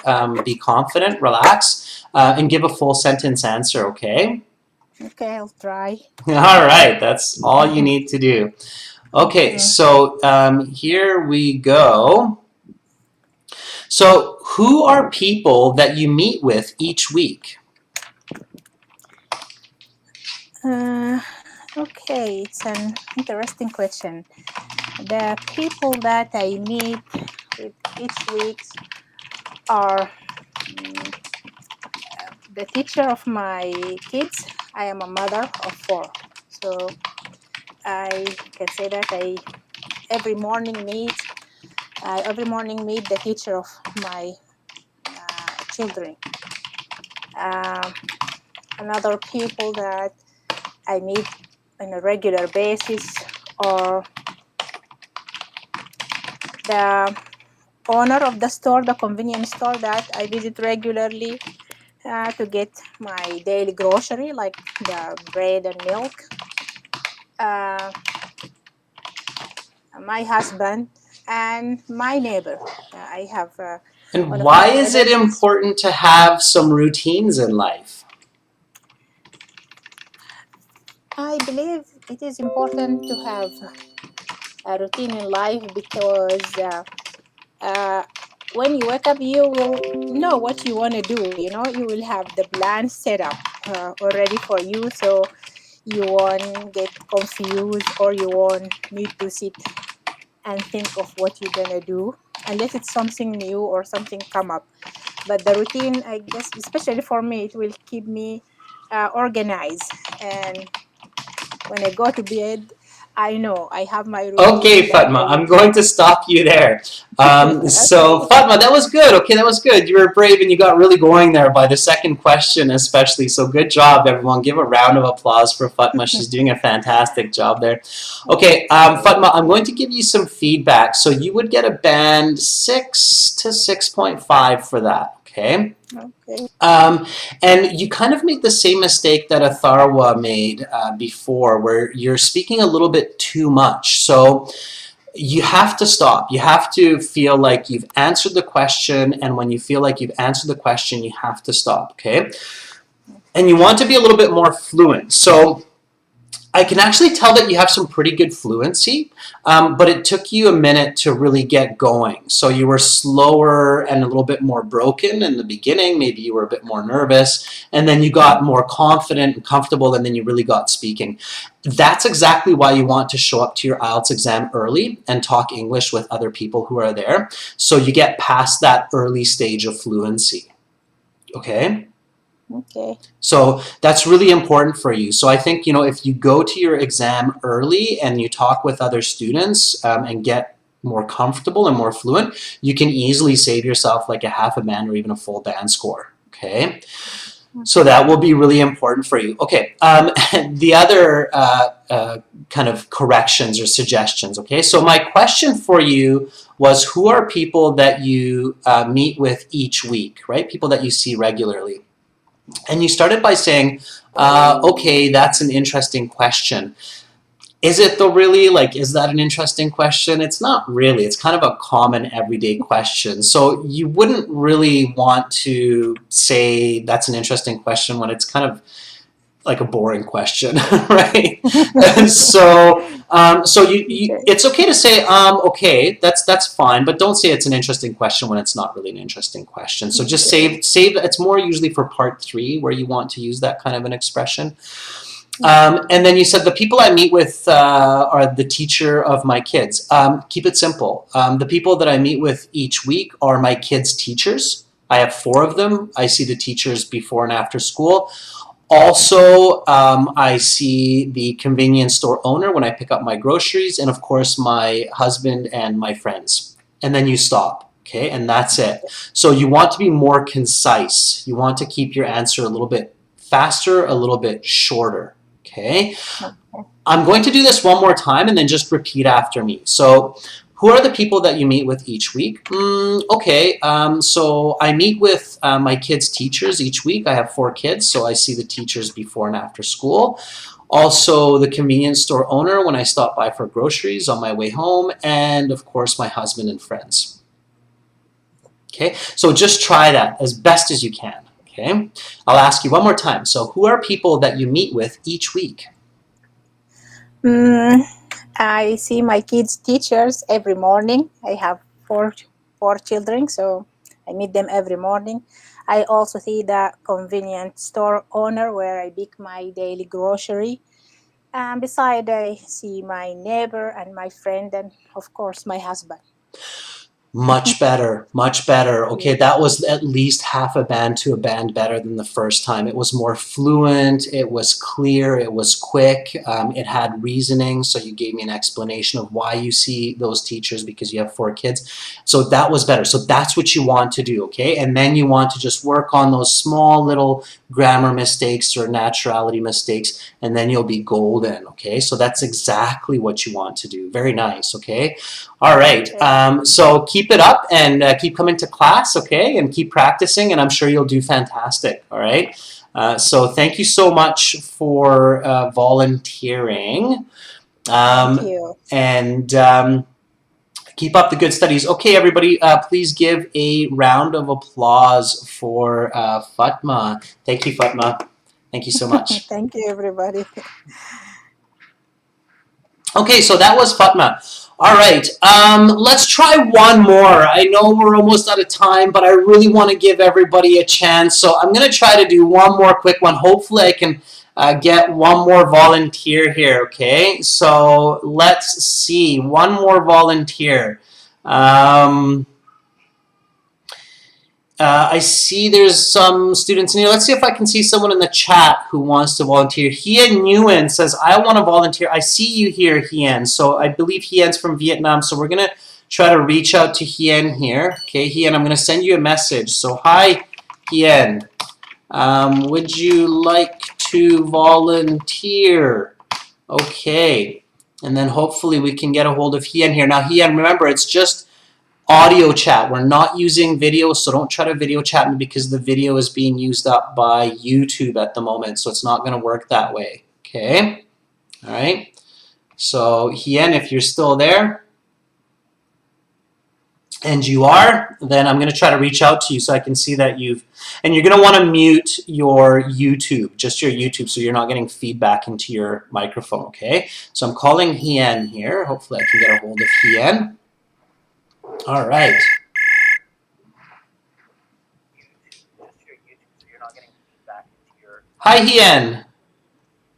Be confident, relax, and give a full sentence answer, okay? Okay, I'll try. All right. That's all you need to do. Okay, so here we go. So who are people that you meet with each week? Okay, it's an interesting question. The people that I meet with each week are the teacher of my kids. I am a mother of 4, so I can say that I every morning meet the teacher of my children. Another people that I meet on a regular basis or the owner of the store, the convenience store that I visit regularly to get my daily grocery like the bread and milk. My husband and my neighbor. I have And why is it important to have some routines in life? I believe it is important to have a routine in life because when you wake up, you will know what you want to do. You know, you will have the plan set up already for you, so you won't get confused or you won't need to sit and think of what you're gonna do unless it's something new or something come up. But the routine, I guess, especially for me, it will keep me organized. And when I go to bed, I know. I have my Okay, routine that Fatma, I I'm will. going to stop you there. So, Okay. Fatma, that was good. Okay, that was good. You were brave and you got really going there by the second question, especially. So, good job, everyone. Give a round of applause for Fatma. She's doing a fantastic job there. Okay, Fatma, I'm going to give you some feedback. So, you would get a band 6 to 6.5 for that. Okay. Okay. Um, and you kind of make the same mistake that Atharwa made before, where you're speaking a little bit too much. So you have to stop. You have to feel like you've answered the question, and when you feel like you've answered the question, you have to stop, okay? And you want to be a little bit more fluent. So I can actually tell that you have some pretty good fluency, but it took you a minute to really get going. So you were slower and a little bit more broken in the beginning. Maybe you were a bit more nervous, and then you got more confident and comfortable, and then you really got speaking. That's exactly why you want to show up to your IELTS exam early and talk English with other people who are there, so you get past that early stage of fluency, okay? Okay. So that's really important for you. So I think, if you go to your exam early and you talk with other students and get more comfortable and more fluent, you can easily save yourself like a half a band or even a full band score, okay? So that will be really important for you. Okay, the other kind of corrections or suggestions, okay? So my question for you was, who are people that you meet with each week, right? People that you see regularly. And you started by saying, okay, that's an interesting question. Is it though really? Like, is that an interesting question? It's not really. It's kind of a common everyday question. So you wouldn't really want to say that's an interesting question when it's kind of like a boring question, right? And Okay. it's okay to say okay, that's fine, but don't say it's an interesting question when it's not really an interesting question. So just Okay. save. It's more usually for part 3 where you want to use that kind of an expression. And then you said the people I meet with are the teacher of my kids. Keep it simple. The people that I meet with each week are my kids' teachers. I have 4 of them. I see the teachers before and after school. Also, I see the convenience store owner when I pick up my groceries, and of course my husband and my friends. And then you stop, okay? And that's it. So you want to be more concise. You want to keep your answer a little bit faster, a little bit shorter, okay? I'm going to do this one more time and then just repeat after me. So who are the people that you meet with each week? Okay, so I meet with my kids' teachers each week. I have 4 kids, so I see the teachers before and after school. Also, the convenience store owner when I stop by for groceries on my way home, and of course, my husband and friends. Okay, so just try that as best as you can. Okay, I'll ask you one more time. So, who are people that you meet with each week? I see my kids' teachers every morning. I have four children, so I meet them every morning. I also see the convenience store owner where I pick my daily grocery. And beside, I see my neighbor and my friend, and of course, my husband. Much better, much better. Okay, Yeah. that was at least half a band to a band better than the first time. It was more fluent, it was clear, it was quick, it had reasoning, so you gave me an explanation of why you see those teachers because you have 4 kids. So that was better. So that's what you want to do, okay? And then you want to just work on those small little grammar mistakes or naturality mistakes, and then you'll be golden, okay? So that's exactly what you want to do. Very nice, okay? All right, so keep it up and keep coming to class, okay? And keep practicing, and I'm sure you'll do fantastic, all right? So thank you so much for volunteering. Thank you. And keep up the good studies. Okay, everybody, please give a round of applause for Fatma. Thank you, Fatma. Thank you so much. Thank you, everybody. Okay, so that was Fatma. All right, let's try one more. I know we're almost out of time, but I really want to give everybody a chance. So I'm going to try to do one more quick one. Hopefully I can get one more volunteer here, okay? So let's see, one more volunteer. I see there's some students in here. Let's see if I can see someone in the chat who wants to volunteer. Hien Nguyen says, I want to volunteer. I see you here, Hien. So I believe Hien's from Vietnam. So we're going to try to reach out to Hien here. Okay, Hien, I'm going to send you a message. So hi, Hien. Would you like to volunteer? Okay. And then hopefully we can get a hold of Hien here. Now, Hien, remember, it's just audio chat. We're not using video, so don't try to video chat me because the video is being used up by YouTube at the moment, so it's not going to work that way. Okay? All right? So, Hien, if you're still there, and you are, then I'm going to try to reach out to you so I can see that you've, and you're going to want to mute your YouTube, just your YouTube, so you're not getting feedback into your microphone, okay? So I'm calling Hien here. Hopefully I can get a hold of Hien. All right. Hi, Hien.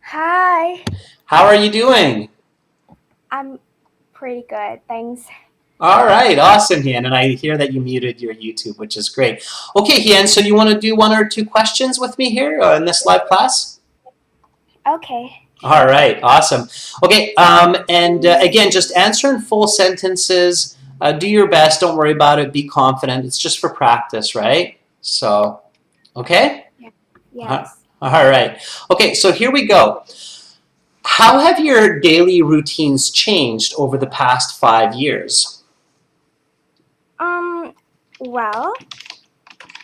Hi. How are you doing? I'm pretty good, thanks. All right, awesome, Hien. And I hear that you muted your YouTube, which is great. Okay, Hien, so you want to do 1 or 2 questions with me here in this live class? Okay. All right, awesome. Okay, again, just answer in full sentences. Do your best. Don't worry about it. Be confident. It's just for practice, right? So, okay? Yes. All right. Okay, so here we go. How have your daily routines changed over the past 5 years? Well,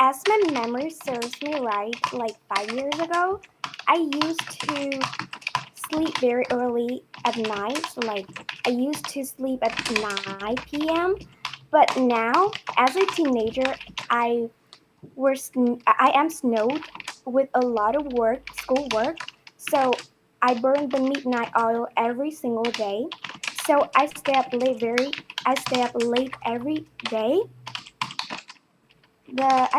as my memory serves me right, like 5 years ago, I used to sleep very early at night. Like I used to sleep at 9 p.m. But now, as a teenager, I am snowed with a lot of work, schoolwork. So I burn the midnight oil every single day. So I stay up late every day. But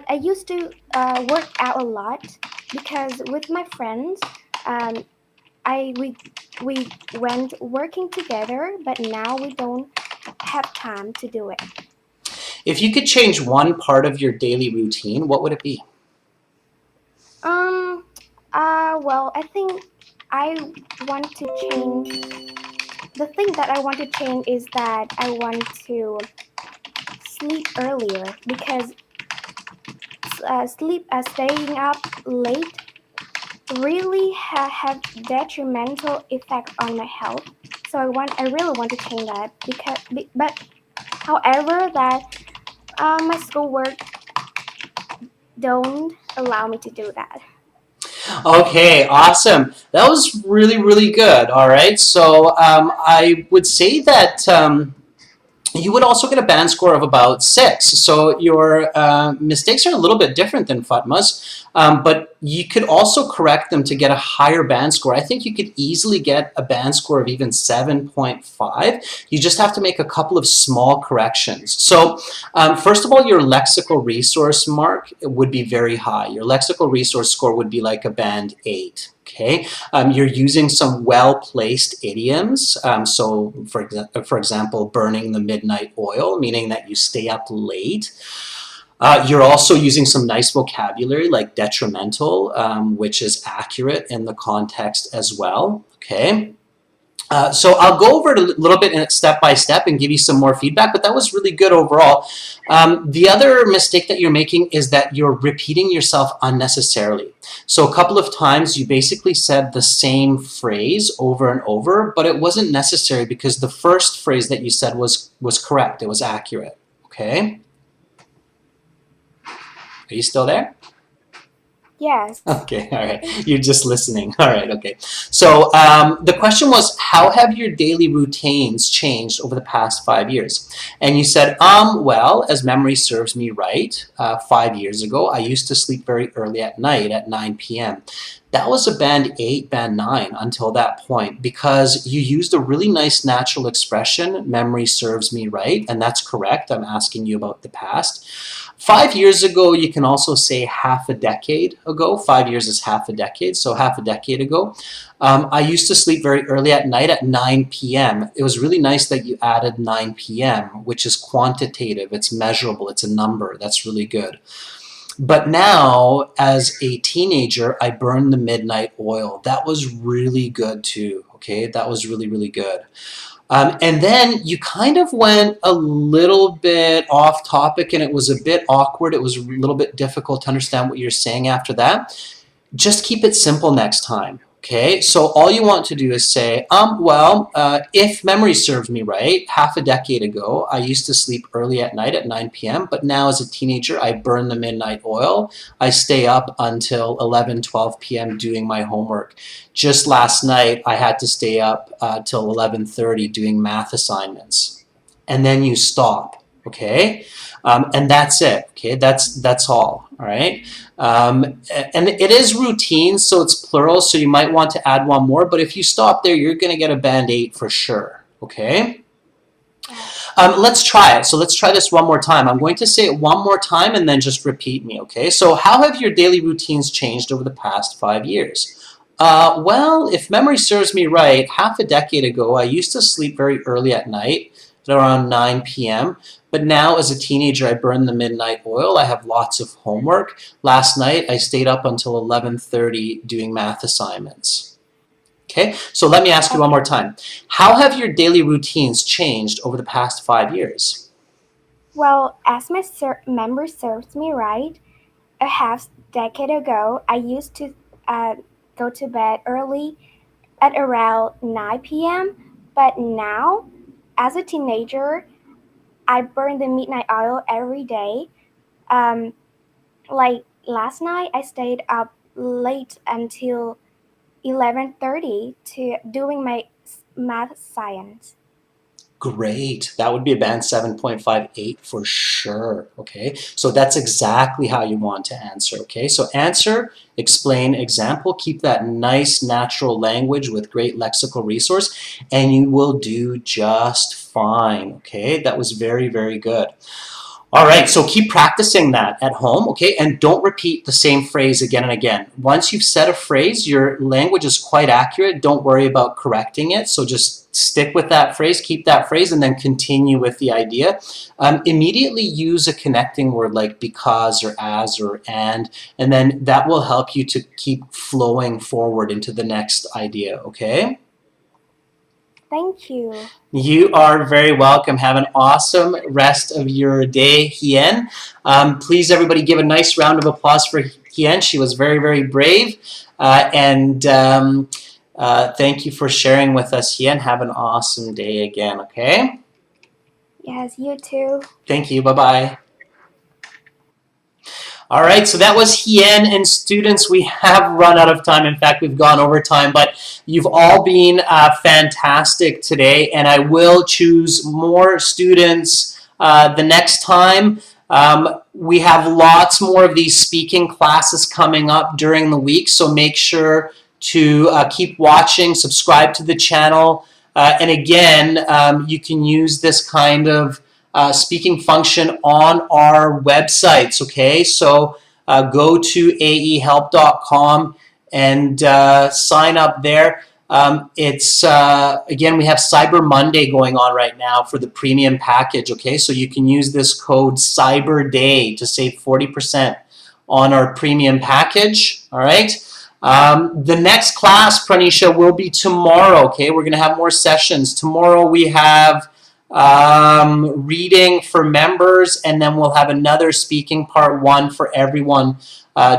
I used to work out a lot because with my friends, we went working together, but now we don't have time to do it. If you could change one part of your daily routine, what would it be? Well, I think I want to change. The thing that I want to change is that I want to sleep earlier because staying up late really have detrimental effect on my health. So I really want to change that but however that my schoolwork don't allow me to do that. Okay, awesome. That was really, really good. All right, so I would say that you would also get a band score of about 6. So your mistakes are a little bit different than Fatma's, but you could also correct them to get a higher band score. I think you could easily get a band score of even 7.5. You just have to make a couple of small corrections. So first of all, your lexical resource mark would be very high. Your lexical resource score would be like a band 8. Okay, you're using some well-placed idioms. So, for example, burning the midnight oil, meaning that you stay up late. You're also using some nice vocabulary like detrimental, which is accurate in the context as well. Okay. So I'll go over it a little bit step by step and give you some more feedback, but that was really good overall. The other mistake that you're making is that you're repeating yourself unnecessarily. So a couple of times you basically said the same phrase over and over, but it wasn't necessary because the first phrase that you said was correct. It was accurate. Okay? Are you still there? Yes. Okay, all right. You're just listening. All right, okay. So the question was, how have your daily routines changed over the past 5 years? And you said, well, as memory serves me right, 5 years ago, I used to sleep very early at night at 9 p.m. that was a band 8, band 9 until that point, because you used a really nice natural expression, memory serves me right, and that's correct. I'm asking you about the past. 5 years ago, you can also say half a decade ago. 5 years is half a decade, so half a decade ago. I used to sleep very early at night at 9 p.m. It was really nice that you added 9 p.m., which is quantitative, it's measurable, it's a number. That's really good. But now, as a teenager, I burned the midnight oil. That was really good too, okay? That was really, really good. And then you kind of went a little bit off topic, and it was a bit awkward. It was a little bit difficult to understand what you're saying after that. Just keep it simple next time. Okay, so all you want to do is say, if memory serves me right, half a decade ago, I used to sleep early at night at 9 p.m., but now as a teenager, I burn the midnight oil. I stay up until 11, 12 p.m. doing my homework. Just last night, I had to stay up till 11:30 doing math assignments. And then you stop, okay? And that's it, okay? That's all right? And it is routine, so it's plural, so you might want to add one more, but if you stop there, you're going to get a band 8 for sure, okay? Let's try it. So let's try this one more time. I'm going to say it one more time and then just repeat me, okay? So how have your daily routines changed over the past 5 years? Well, if memory serves me right, half a decade ago, I used to sleep very early at night, at around 9 p.m., but now as a teenager, I burn the midnight oil. I have lots of homework. Last night, I stayed up until 11:30 doing math assignments. Okay, so let me ask you one more time. How have your daily routines changed over the past 5 years? Well, as my memory serves me right, a half decade ago, I used to go to bed early at around 9 p.m., but now, as a teenager, I burn the midnight oil every day. Like last night, I stayed up late until 11:30 to doing my math science. Great. That would be a band 7.58 for sure, okay? So that's exactly how you want to answer, okay? So answer, explain, example, keep that nice natural language with great lexical resource, and you will do just fine, okay? That was very, very good. All right, so keep practicing that at home, okay? And don't repeat the same phrase again and again. Once you've said a phrase, your language is quite accurate. Don't worry about correcting it. So just stick with that phrase, keep that phrase, and then continue with the idea. Immediately use a connecting word like because or as or and then that will help you to keep flowing forward into the next idea, okay? Thank you. You are very welcome. Have an awesome rest of your day, Kien. Please, everybody, give a nice round of applause for Kien. She was very, very brave. Thank you for sharing with us, Kien. Have an awesome day again, okay? Yes, you too. Thank you. Bye-bye. All right, so that was Kien, and students, we have run out of time. In fact, we've gone over time, but you've all been fantastic today, and I will choose more students the next time. We have lots more of these speaking classes coming up during the week, so make sure to keep watching, subscribe to the channel, and again, you can use this kind of speaking function on our websites, okay? So go to aehelp.com and sign up there. Again, we have Cyber Monday going on right now for the premium package, okay? So you can use this code CYBERDAY to save 40% on our premium package, all right? The next class, Pranisha, will be tomorrow, okay? We're gonna have more sessions. Tomorrow we have reading for members, and then we'll have another speaking part 1 for everyone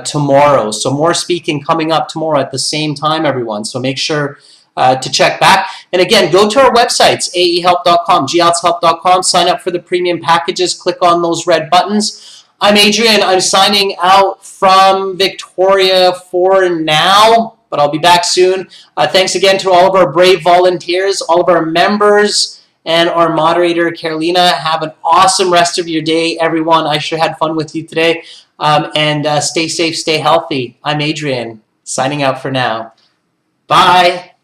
tomorrow. So more speaking coming up tomorrow at the same time, everyone. So make sure to check back. And again, go to our websites, aehelp.com, gieltshelp.com, sign up for the premium packages, click on those red buttons. I'm Adrian. I'm signing out from Victoria for now, but I'll be back soon. Thanks again to all of our brave volunteers, all of our members, and our moderator, Carolina. Have an awesome rest of your day, everyone. I sure had fun with you today. Stay safe, stay healthy. I'm Adrian. Signing out for now. Bye!